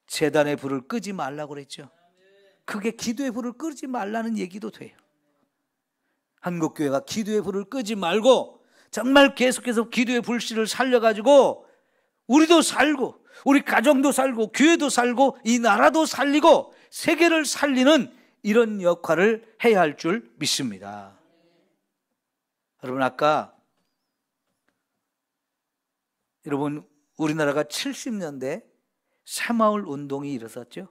제단의 불을 끄지 말라고 그랬죠. 그게 기도의 불을 끄지 말라는 얘기도 돼요. 한국교회가 기도의 불을 끄지 말고 정말 계속해서 기도의 불씨를 살려가지고 우리도 살고 우리 가정도 살고 교회도 살고 이 나라도 살리고 세계를 살리는 이런 역할을 해야 할 줄 믿습니다. 여러분, 아까 우리나라가 70년대 새마을 운동이 일어섰죠.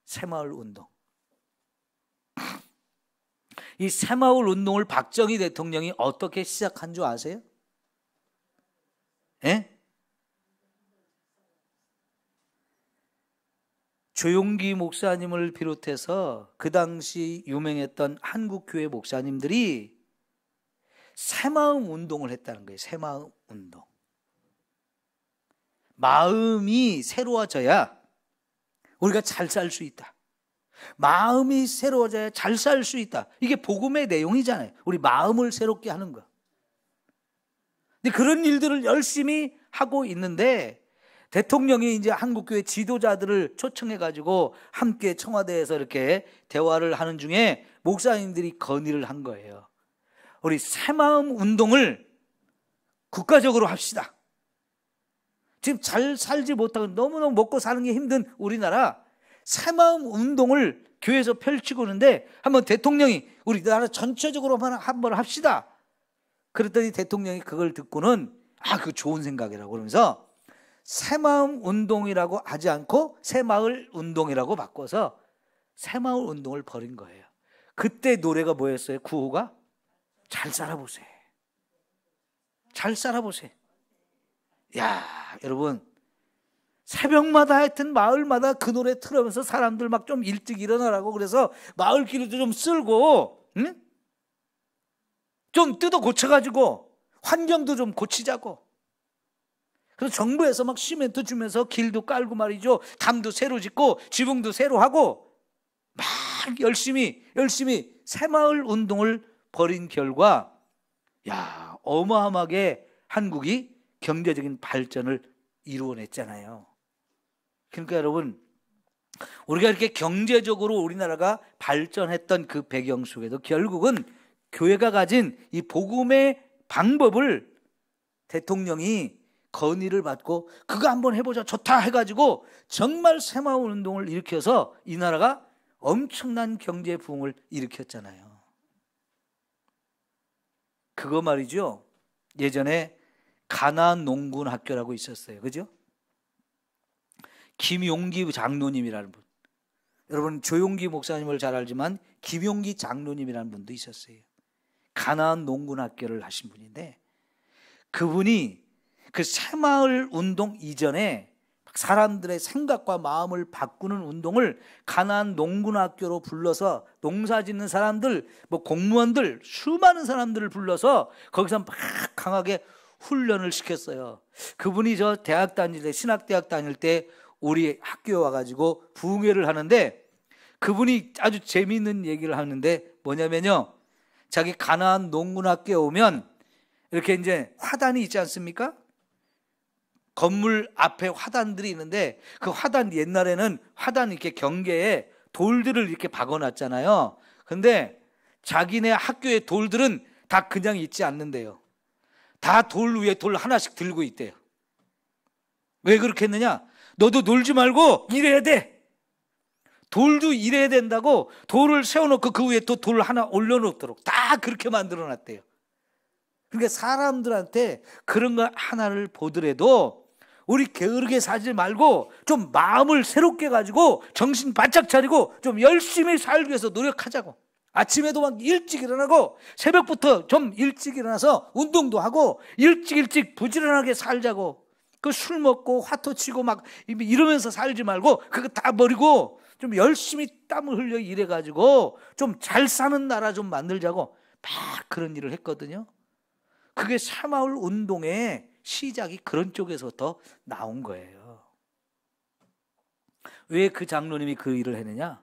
새마을 운동. 이 새마을 운동을 박정희 대통령이 어떻게 시작한 줄 아세요? 예? 조용기 목사님을 비롯해서 그 당시 유명했던 한국교회 목사님들이 새마음 운동을 했다는 거예요. 새마음 운동. 마음이 새로워져야 우리가 잘 살 수 있다. 마음이 새로워져야 잘 살 수 있다. 이게 복음의 내용이잖아요. 우리 마음을 새롭게 하는 거. 근데 그런 일들을 열심히 하고 있는데 대통령이 이제 한국교회 지도자들을 초청해가지고 함께 청와대에서 이렇게 대화를 하는 중에 목사님들이 건의를 한 거예요. 우리 새마음 운동을 국가적으로 합시다. 지금 잘 살지 못하고 너무너무 먹고 사는 게 힘든 우리나라, 새마음 운동을 교회에서 펼치고 있는데 한번 대통령이 우리 나라 전체적으로 한번 합시다. 그랬더니 대통령이 그걸 듣고는 그거 좋은 생각이라고 그러면서 새마음 운동이라고 하지 않고 새마을 운동이라고 바꿔서 새마을 운동을 벌인 거예요. 그때 노래가 뭐였어요? 구호가? 잘 살아보세요. 잘 살아보세요. 야, 여러분, 새벽마다 하여튼 마을마다 그 노래 틀으면서 사람들 막 좀 일찍 일어나라고 그래서 마을길도 좀 쓸고, 응? 좀 뜯어 고쳐가지고 환경도 좀 고치자고. 그래서 정부에서 막 시멘트 주면서 길도 깔고 말이죠. 담도 새로 짓고 지붕도 새로 하고 막 열심히 새마을 운동을 벌인 결과, 야, 어마어마하게 한국이 경제적인 발전을 이루어냈잖아요. 그러니까 여러분, 우리가 이렇게 경제적으로 우리나라가 발전했던 그 배경 속에도 결국은 교회가 가진 이 복음의 방법을 대통령이 건의를 받고 그거 한번 해보자, 좋다 해가지고 정말 새마을 운동을 일으켜서 이 나라가 엄청난 경제 부흥을 일으켰잖아요. 그거 말이죠, 예전에 가나안 농군 학교라고 있었어요. 그죠? 김용기 장로님이라는 분, 여러분 조용기 목사님을 잘 알지만 김용기 장로님이라는 분도 있었어요. 가나안 농군 학교를 하신 분인데, 그분이 그 새마을 운동 이전에 사람들의 생각과 마음을 바꾸는 운동을 가나안 농군학교로 불러서 농사 짓는 사람들, 뭐 공무원들, 수많은 사람들을 불러서 거기서 막 강하게 훈련을 시켰어요. 그분이 저 대학 다닐 때, 신학대학 다닐 때 우리 학교에 와가지고 부흥회를 하는데, 그분이 아주 재미있는 얘기를 하는데 뭐냐면요, 자기 가나안 농군학교에 오면 이렇게 이제 화단이 있지 않습니까? 건물 앞에 화단들이 있는데 그 화단, 옛날에는 화단 이렇게 경계에 돌들을 이렇게 박아놨잖아요. 근데 자기네 학교의 돌들은 다 그냥 있지 않는데요. 다 돌 위에 돌 하나씩 들고 있대요. 왜 그렇게 했느냐? 너도 놀지 말고 일해야 돼. 돌도 일해야 된다고 돌을 세워놓고 그 위에 또 돌 하나 올려놓도록 다 그렇게 만들어놨대요. 그러니까 사람들한테 그런 거 하나를 보더라도 우리 게으르게 살지 말고 좀 마음을 새롭게 가지고 정신 바짝 차리고 좀 열심히 살기 위해서 노력하자고. 아침에도 막 일찍 일어나고 새벽부터 좀 일찍 일어나서 운동도 하고 일찍 부지런하게 살자고. 그 술 먹고 화토 치고 막 이러면서 살지 말고 그거 다 버리고 좀 열심히 땀을 흘려 일해가지고 좀 잘 사는 나라 좀 만들자고 막 그런 일을 했거든요. 그게 새마을 운동의 시작이 그런 쪽에서부터 나온 거예요. 왜 그 장로님이 그 일을 했느냐?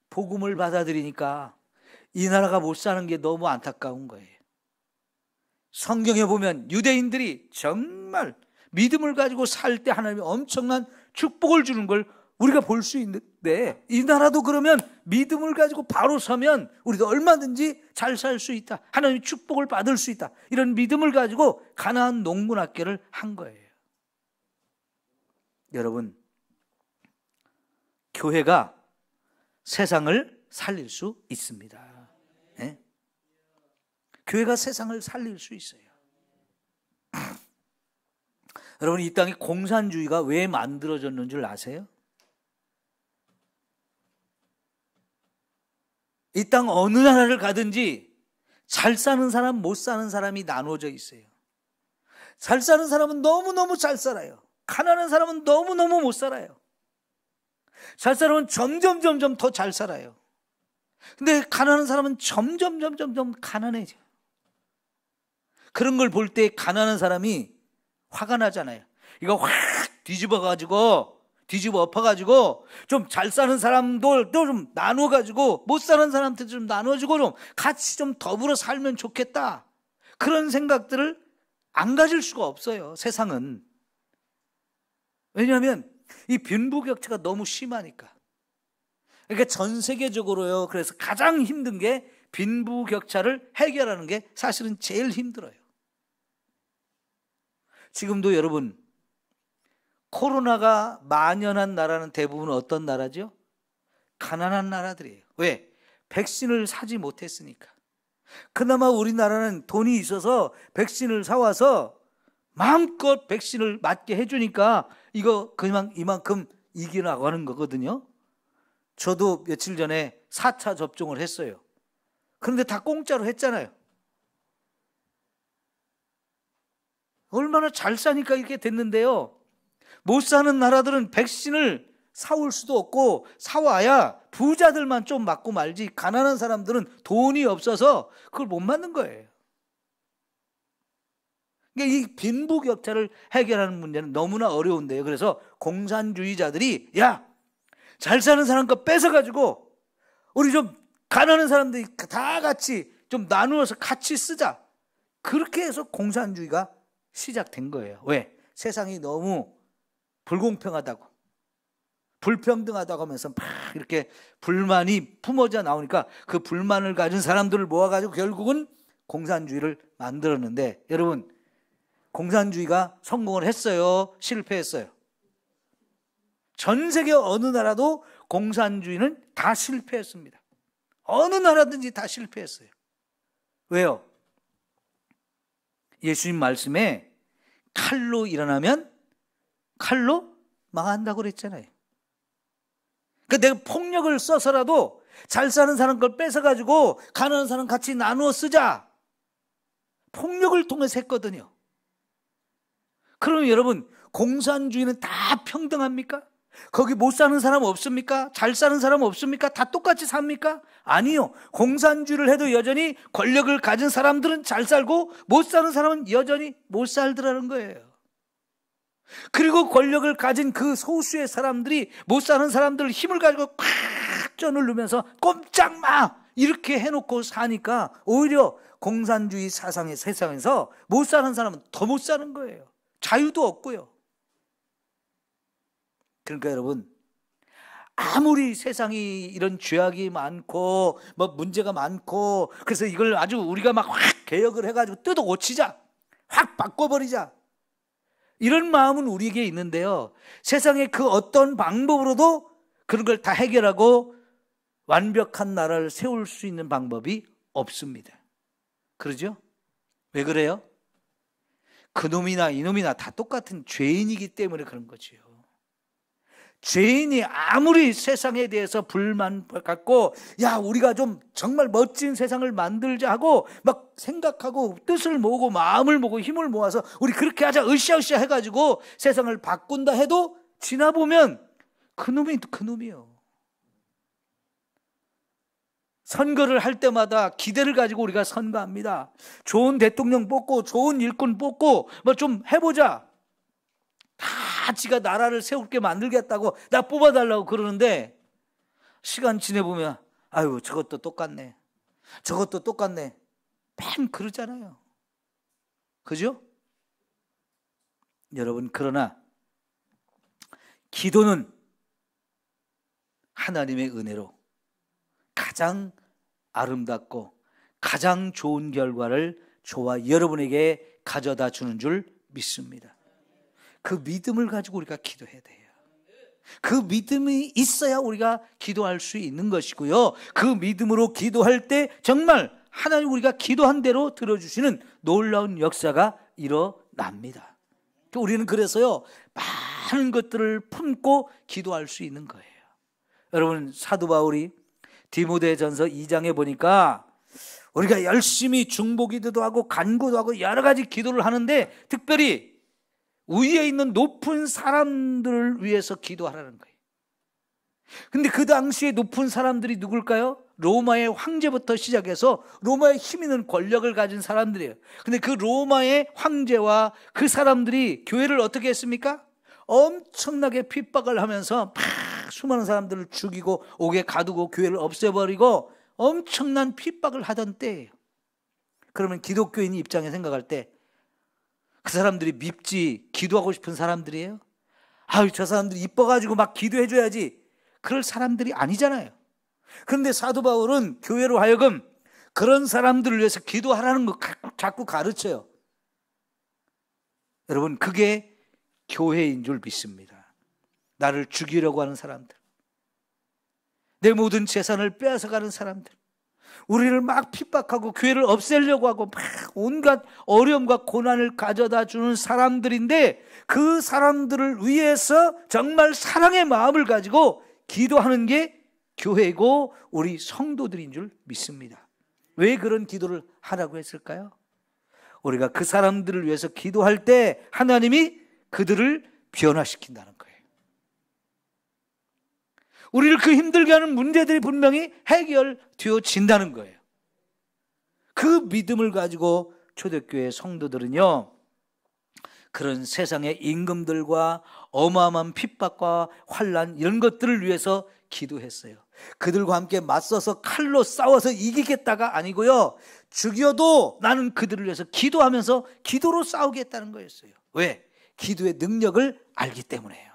복음을 받아들이니까 이 나라가 못 사는 게 너무 안타까운 거예요. 성경에 보면 유대인들이 정말 믿음을 가지고 살 때 하나님이 엄청난 축복을 주는 걸 우리가 볼 수 있는데, 이 나라도 그러면 믿음을 가지고 바로 서면 우리도 얼마든지 잘 살 수 있다, 하나님의 축복을 받을 수 있다, 이런 믿음을 가지고 가나안 농군학교를 한 거예요. 여러분, 교회가 세상을 살릴 수 있습니다. 네? 교회가 세상을 살릴 수 있어요. 여러분, 이 땅에 공산주의가 왜 만들어졌는 줄 아세요? 이 땅 어느 나라를 가든지 잘 사는 사람, 못 사는 사람이 나누어져 있어요. 잘 사는 사람은 너무너무 잘 살아요. 가난한 사람은 너무너무 못 살아요. 잘 사람은 점점 더 잘 살아요. 근데 가난한 사람은 점점 가난해져요. 그런 걸 볼 때 가난한 사람이 화가 나잖아요. 이거 확 뒤집어 엎어가지고 좀 잘 사는 사람도 좀 나눠가지고 못 사는 사람한테 좀 나눠주고 좀 같이 좀 더불어 살면 좋겠다, 그런 생각들을 안 가질 수가 없어요, 세상은. 왜냐하면 이 빈부격차가 너무 심하니까. 그러니까 전 세계적으로요, 그래서 가장 힘든 게 빈부격차를 해결하는 게 사실은 제일 힘들어요. 지금도 여러분, 코로나가 만연한 나라는 대부분 어떤 나라죠? 가난한 나라들이에요. 왜? 백신을 사지 못했으니까. 그나마 우리나라는 돈이 있어서 백신을 사와서 마음껏 백신을 맞게 해주니까 이거 그냥 이만큼 이겨나가는 거거든요. 저도 며칠 전에 4차 접종을 했어요. 그런데 다 공짜로 했잖아요. 얼마나 잘 사니까 이렇게 됐는데요. 못 사는 나라들은 백신을 사올 수도 없고, 사와야 부자들만 좀 맞고 말지 가난한 사람들은 돈이 없어서 그걸 못 맞는 거예요. 그러니까 이 빈부격차를 해결하는 문제는 너무나 어려운데요. 그래서 공산주의자들이 야, 잘 사는 사람 거 뺏어가지고 우리 좀 가난한 사람들이 다 같이 좀 나누어서 같이 쓰자, 그렇게 해서 공산주의가 시작된 거예요. 왜? 세상이 너무 불공평하다고, 불평등하다고 하면서 막 이렇게 불만이 품어져 나오니까 그 불만을 가진 사람들을 모아가지고 결국은 공산주의를 만들었는데, 여러분, 공산주의가 성공을 했어요? 실패했어요? 전 세계 어느 나라도 공산주의는 다 실패했습니다. 어느 나라든지 다 실패했어요. 왜요? 예수님 말씀에 칼로 일어나면 칼로 망한다고 그랬잖아요. 그러니까 내가 폭력을 써서라도 잘 사는 사람 걸 뺏어가지고 가난한 사람 같이 나누어 쓰자, 폭력을 통해서 했거든요. 그러면 여러분, 공산주의는 다 평등합니까? 거기 못 사는 사람 없습니까? 잘 사는 사람 없습니까? 다 똑같이 삽니까? 아니요. 공산주의를 해도 여전히 권력을 가진 사람들은 잘 살고 못 사는 사람은 여전히 못 살더라는 거예요. 그리고 권력을 가진 그 소수의 사람들이 못 사는 사람들 힘을 가지고 팍 쪄누르면서 꼼짝 마 이렇게 해놓고 사니까 오히려 공산주의 사상의 세상에서 못 사는 사람은 더 못 사는 거예요. 자유도 없고요. 그러니까 여러분, 아무리 세상이 이런 죄악이 많고 뭐 문제가 많고 그래서 이걸 아주 우리가 막 확 개혁을 해가지고 뜯어 고치자, 확 바꿔버리자, 이런 마음은 우리에게 있는데요, 세상의 그 어떤 방법으로도 그런 걸 다 해결하고 완벽한 나라를 세울 수 있는 방법이 없습니다. 그러죠? 왜 그래요? 그놈이나 이놈이나 다 똑같은 죄인이기 때문에 그런 거지요. 죄인이 아무리 세상에 대해서 불만 갖고 야 우리가 좀 정말 멋진 세상을 만들자 하고 막 생각하고 뜻을 모으고 마음을 모으고 힘을 모아서 우리 그렇게 하자 으쌰으쌰 해가지고 세상을 바꾼다 해도 지나보면 그놈이 그놈이요. 선거를 할 때마다 기대를 가지고 우리가 선거합니다. 좋은 대통령 뽑고 좋은 일꾼 뽑고 뭐 좀 해보자. 다 지가 나라를 세우게 만들겠다고 나 뽑아달라고 그러는데 시간 지내보면 아유 저것도 똑같네. 저것도 똑같네. 맨 그러잖아요. 그죠? 여러분 그러나 기도는 하나님의 은혜로 가장 아름답고 가장 좋은 결과를 저와 여러분에게 가져다 주는 줄 믿습니다. 그 믿음을 가지고 우리가 기도해야 돼요. 그 믿음이 있어야 우리가 기도할 수 있는 것이고요. 그 믿음으로 기도할 때 정말 하나님 우리가 기도한 대로 들어주시는 놀라운 역사가 일어납니다. 우리는 그래서요 많은 것들을 품고 기도할 수 있는 거예요. 여러분 사도 바울이 디모데전서 2장에 보니까 우리가 열심히 중보기도도 하고 간구도 하고 여러 가지 기도를 하는데 특별히 위에 있는 높은 사람들을 위해서 기도하라는 거예요. 근데 그 당시에 높은 사람들이 누굴까요? 로마의 황제부터 시작해서 로마의 힘 있는 권력을 가진 사람들이에요. 근데 그 로마의 황제와 그 사람들이 교회를 어떻게 했습니까? 엄청나게 핍박을 하면서 막 수많은 사람들을 죽이고 옥에 가두고 교회를 없애버리고 엄청난 핍박을 하던 때예요. 그러면 기독교인 입장에 생각할 때 그 사람들이 밉지 기도하고 싶은 사람들이에요? 아유 저 사람들이 이뻐가지고 막 기도해줘야지 그럴 사람들이 아니잖아요. 그런데 사도 바울은 교회로 하여금 그런 사람들을 위해서 기도하라는 거 자꾸 가르쳐요. 여러분 그게 교회인 줄 믿습니다. 나를 죽이려고 하는 사람들, 내 모든 재산을 빼앗아가는 사람들, 우리를 막 핍박하고 교회를 없애려고 하고 막 온갖 어려움과 고난을 가져다 주는 사람들인데 그 사람들을 위해서 정말 사랑의 마음을 가지고 기도하는 게 교회고 우리 성도들인 줄 믿습니다. 왜 그런 기도를 하라고 했을까요? 우리가 그 사람들을 위해서 기도할 때 하나님이 그들을 변화시킨다는 거예요. 우리를 그 힘들게 하는 문제들이 분명히 해결되어진다는 거예요. 그 믿음을 가지고 초대교회 성도들은요 그런 세상의 임금들과 어마어마한 핍박과 환난 이런 것들을 위해서 기도했어요. 그들과 함께 맞서서 칼로 싸워서 이기겠다가 아니고요 죽여도 나는 그들을 위해서 기도하면서 기도로 싸우겠다는 거였어요. 왜? 기도의 능력을 알기 때문에요.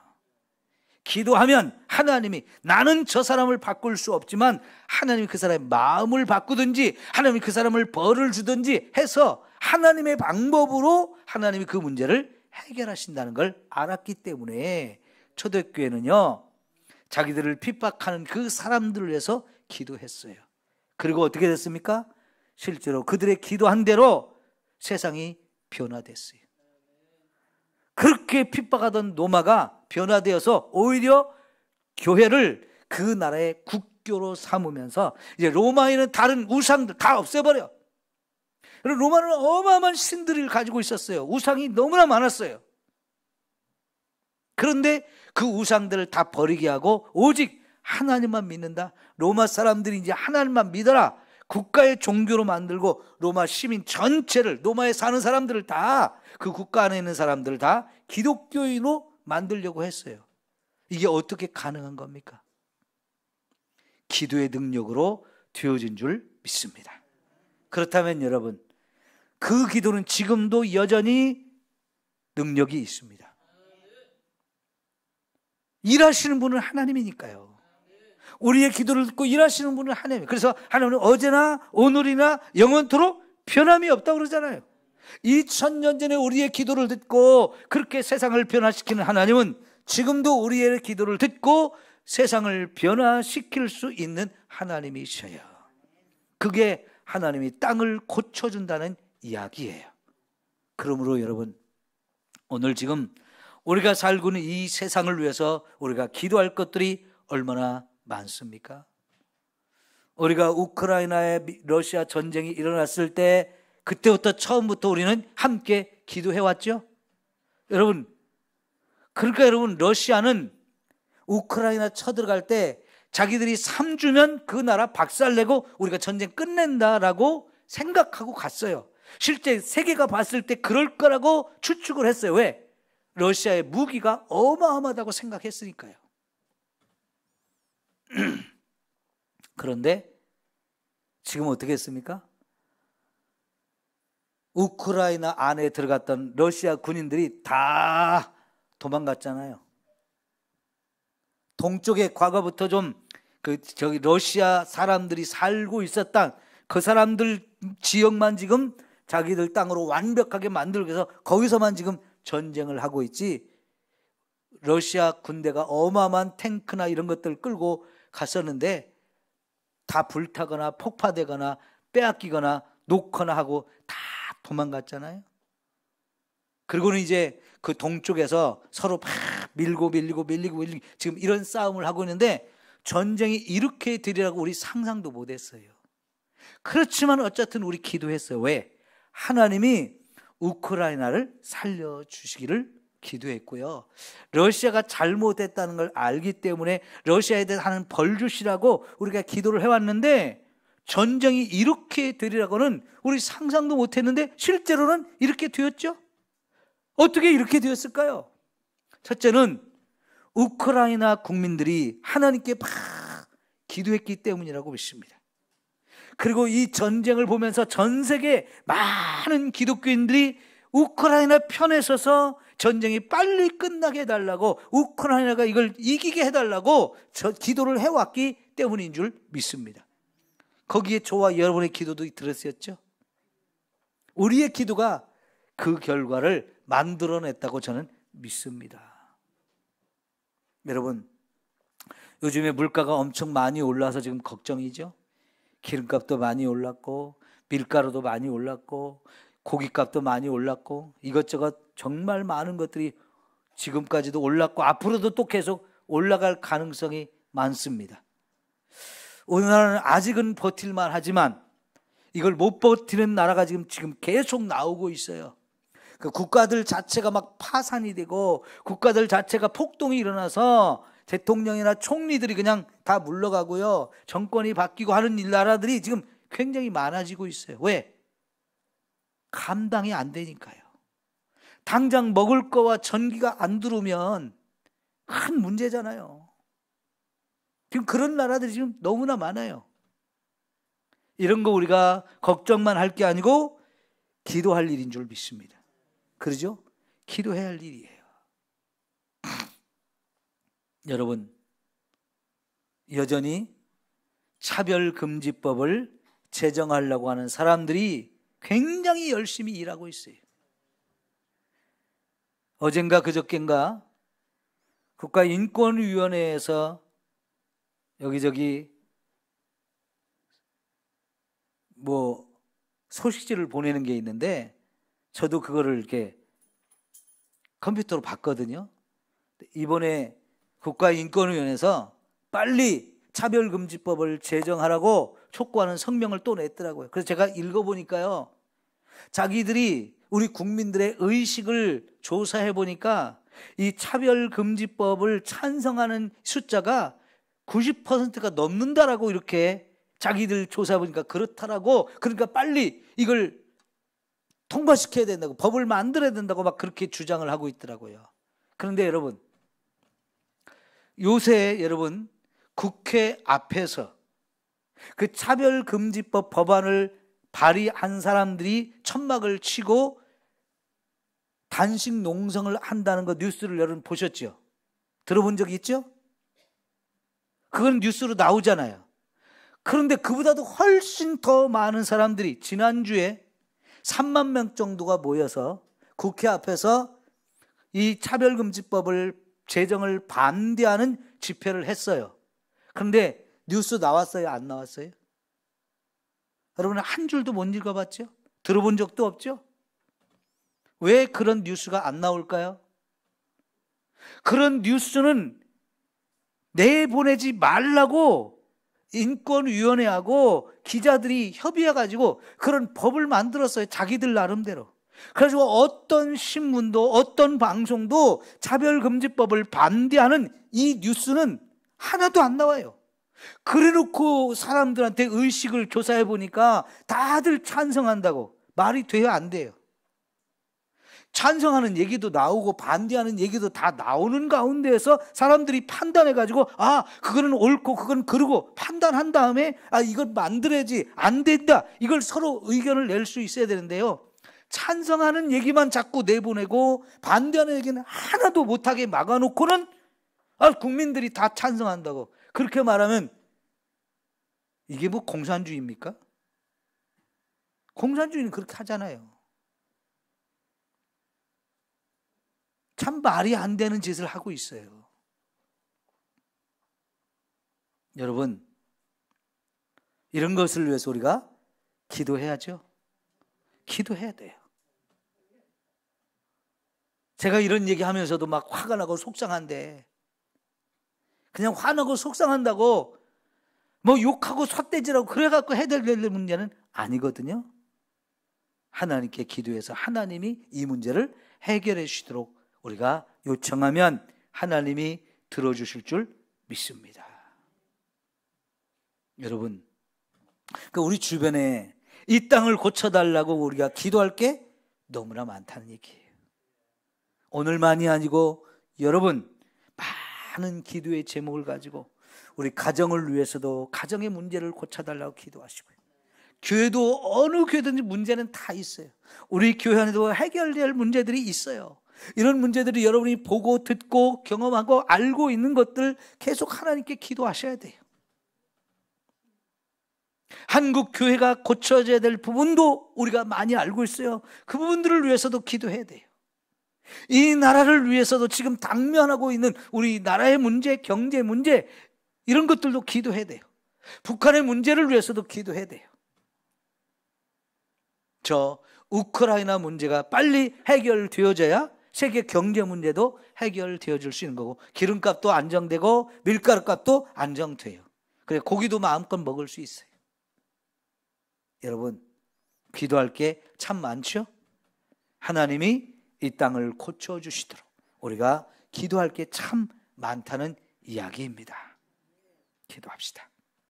기도하면 하나님이 나는 저 사람을 바꿀 수 없지만 하나님이 그 사람의 마음을 바꾸든지 하나님이 그 사람을 벌을 주든지 해서 하나님의 방법으로 하나님이 그 문제를 해결하신다는 걸 알았기 때문에 초대교회는요 자기들을 핍박하는 그 사람들을 위해서 기도했어요. 그리고 어떻게 됐습니까? 실제로 그들의 기도한 대로 세상이 변화됐어요. 그렇게 핍박하던 로마가 변화되어서 오히려 교회를 그 나라의 국교로 삼으면서 이제 로마에는 다른 우상들 다 없애버려. 로마는 어마어마한 신들을 가지고 있었어요. 우상이 너무나 많았어요. 그런데 그 우상들을 다 버리게 하고 오직 하나님만 믿는다. 로마 사람들이 이제 하나님만 믿어라. 국가의 종교로 만들고 로마 시민 전체를 로마에 사는 사람들을 다 그 국가 안에 있는 사람들을 다 기독교인으로 만들려고 했어요. 이게 어떻게 가능한 겁니까? 기도의 능력으로 되어진 줄 믿습니다. 그렇다면 여러분 그 기도는 지금도 여전히 능력이 있습니다. 일하시는 분은 하나님이니까요. 우리의 기도를 듣고 일하시는 분은 하나님. 그래서 하나님은 어제나 오늘이나 영원토록 변함이 없다고 그러잖아요. 2000년 전에 우리의 기도를 듣고 그렇게 세상을 변화시키는 하나님은 지금도 우리의 기도를 듣고 세상을 변화시킬 수 있는 하나님이셔요. 그게 하나님이 땅을 고쳐준다는 이야기예요. 그러므로 여러분, 오늘 지금 우리가 살고 있는 이 세상을 위해서 우리가 기도할 것들이 얼마나 많습니까? 우리가 우크라이나에 러시아 전쟁이 일어났을 때 그때부터 처음부터 우리는 함께 기도해왔죠. 여러분, 그러니까 여러분, 러시아는 우크라이나 쳐들어갈 때 자기들이 3주면 그 나라 박살내고 우리가 전쟁 끝낸다라고 생각하고 갔어요. 실제 세계가 봤을 때 그럴 거라고 추측을 했어요. 왜? 러시아의 무기가 어마어마하다고 생각했으니까요. 그런데 지금 어떻게 했습니까? 우크라이나 안에 들어갔던 러시아 군인들이 다 도망갔잖아요. 동쪽에 과거부터 좀 러시아 사람들이 살고 있었던 그 사람들 지역만 지금 자기들 땅으로 완벽하게 만들기 위해서 거기서만 지금 전쟁을 하고 있지, 러시아 군대가 어마어마한 탱크나 이런 것들을 끌고 갔었는데 다 불타거나 폭파되거나 빼앗기거나 놓거나 하고 다 도망갔잖아요. 그리고는 이제 그 동쪽에서 서로 막 밀고 지금 이런 싸움을 하고 있는데 전쟁이 이렇게 되리라고 우리 상상도 못했어요. 그렇지만 어쨌든 우리 기도했어요. 왜? 하나님이 우크라이나를 살려주시기를 기도했고요. 러시아가 잘못했다는 걸 알기 때문에 러시아에 대해서 하는 벌 주시라고 우리가 기도를 해왔는데, 전쟁이 이렇게 되리라고는 우리 상상도 못했는데 실제로는 이렇게 되었죠. 어떻게 이렇게 되었을까요? 첫째는 우크라이나 국민들이 하나님께 막 기도했기 때문이라고 믿습니다. 그리고 이 전쟁을 보면서 전 세계 많은 기독교인들이 우크라이나 편에 서서 전쟁이 빨리 끝나게 해달라고, 우크라이나가 이걸 이기게 해달라고 기도를 해왔기 때문인 줄 믿습니다. 거기에 저와 여러분의 기도도 들었었죠. 우리의 기도가 그 결과를 만들어냈다고 저는 믿습니다. 여러분, 요즘에 물가가 엄청 많이 올라서 지금 걱정이죠. 기름값도 많이 올랐고 밀가루도 많이 올랐고 고기값도 많이 올랐고 이것저것 정말 많은 것들이 지금까지도 올랐고 앞으로도 또 계속 올라갈 가능성이 많습니다. 우리나라는 아직은 버틸만 하지만 이걸 못 버티는 나라가 지금 계속 나오고 있어요. 그 국가들 자체가 막 파산이 되고 국가들 자체가 폭동이 일어나서 대통령이나 총리들이 그냥 다 물러가고요, 정권이 바뀌고 하는 나라들이 지금 굉장히 많아지고 있어요. 왜? 감당이 안 되니까요. 당장 먹을 거와 전기가 안 들어오면 큰 문제잖아요. 지금 그런 나라들이 지금 너무나 많아요. 이런 거 우리가 걱정만 할 게 아니고 기도할 일인 줄 믿습니다. 그러죠? 기도해야 할 일이에요. 여러분, 여전히 차별금지법을 제정하려고 하는 사람들이 굉장히 열심히 일하고 있어요. 어젠가 그저께인가 국가인권위원회에서 여기저기 소식지를 보내는 게 있는데 저도 그거를 이렇게 컴퓨터로 봤거든요. 이번에 국가인권위원회에서 빨리 차별금지법을 제정하라고 촉구하는 성명을 또 냈더라고요. 그래서 제가 읽어보니까요, 자기들이 우리 국민들의 의식을 조사해 보니까 이 차별금지법을 찬성하는 숫자가 90%가 넘는다라고 이렇게 자기들 조사해 보니까 그렇다라고, 그러니까 빨리 이걸 통과시켜야 된다고, 법을 만들어야 된다고 막 그렇게 주장을 하고 있더라고요. 그런데 여러분, 요새 여러분 국회 앞에서 그 차별금지법 법안을 발의한 사람들이 천막을 치고 단식 농성을 한다는 거 뉴스를 여러분 보셨죠? 들어본 적이 있죠? 그건 뉴스로 나오잖아요. 그런데 그보다도 훨씬 더 많은 사람들이 지난주에 3만 명 정도가 모여서 국회 앞에서 이 차별금지법을 제정을 반대하는 집회를 했어요. 그런데 뉴스 나왔어요? 안 나왔어요? 여러분 한 줄도 못 읽어봤죠? 들어본 적도 없죠? 왜 그런 뉴스가 안 나올까요? 그런 뉴스는 내보내지 말라고 인권위원회하고 기자들이 협의해가지고 그런 법을 만들었어요. 자기들 나름대로. 그래가지고 어떤 신문도 어떤 방송도 차별금지법을 반대하는 이 뉴스는 하나도 안 나와요. 그래놓고 사람들한테 의식을 조사해 보니까 다들 찬성한다고. 말이 돼요, 안 돼요? 찬성하는 얘기도 나오고 반대하는 얘기도 다 나오는 가운데에서 사람들이 판단해가지고 그거는 옳고 그건 그르고 판단한 다음에 이걸 만들어야지, 안 된다, 이걸 서로 의견을 낼 수 있어야 되는데요, 찬성하는 얘기만 자꾸 내보내고 반대하는 얘기는 하나도 못하게 막아놓고는 국민들이 다 찬성한다고. 그렇게 말하면 이게 뭐 공산주의입니까? 공산주의는 그렇게 하잖아요. 참 말이 안 되는 짓을 하고 있어요. 여러분, 이런 것을 위해서 우리가 기도해야죠. 기도해야 돼요. 제가 이런 얘기하면서도 막 화가 나고 속상한데, 그냥 화나고 속상한다고 뭐 욕하고 삿대질하고 그래갖고 해결될 문제는 아니거든요. 하나님께 기도해서 하나님이 이 문제를 해결해 주시도록 우리가 요청하면 하나님이 들어주실 줄 믿습니다. 여러분, 우리 주변에 이 땅을 고쳐달라고 우리가 기도할 게 너무나 많다는 얘기예요. 오늘만이 아니고 여러분, 많은 기도의 제목을 가지고 우리 가정을 위해서도 가정의 문제를 고쳐달라고 기도하시고요. 교회도 어느 교회든지 문제는 다 있어요. 우리 교회 안에도 해결될 문제들이 있어요. 이런 문제들이 여러분이 보고 듣고 경험하고 알고 있는 것들 계속 하나님께 기도하셔야 돼요. 한국 교회가 고쳐져야 될 부분도 우리가 많이 알고 있어요. 그 부분들을 위해서도 기도해야 돼요. 이 나라를 위해서도 지금 당면하고 있는 우리 나라의 문제, 경제 문제, 이런 것들도 기도해야 돼요. 북한의 문제를 위해서도 기도해야 돼요. 저 우크라이나 문제가 빨리 해결되어져야 세계 경제 문제도 해결되어질 수 있는 거고, 기름값도 안정되고 밀가루값도 안정돼요. 그래, 고기도 마음껏 먹을 수 있어요. 여러분, 기도할 게 참 많죠? 하나님이 이 땅을 고쳐주시도록 우리가 기도할 게 참 많다는 이야기입니다. 기도합시다.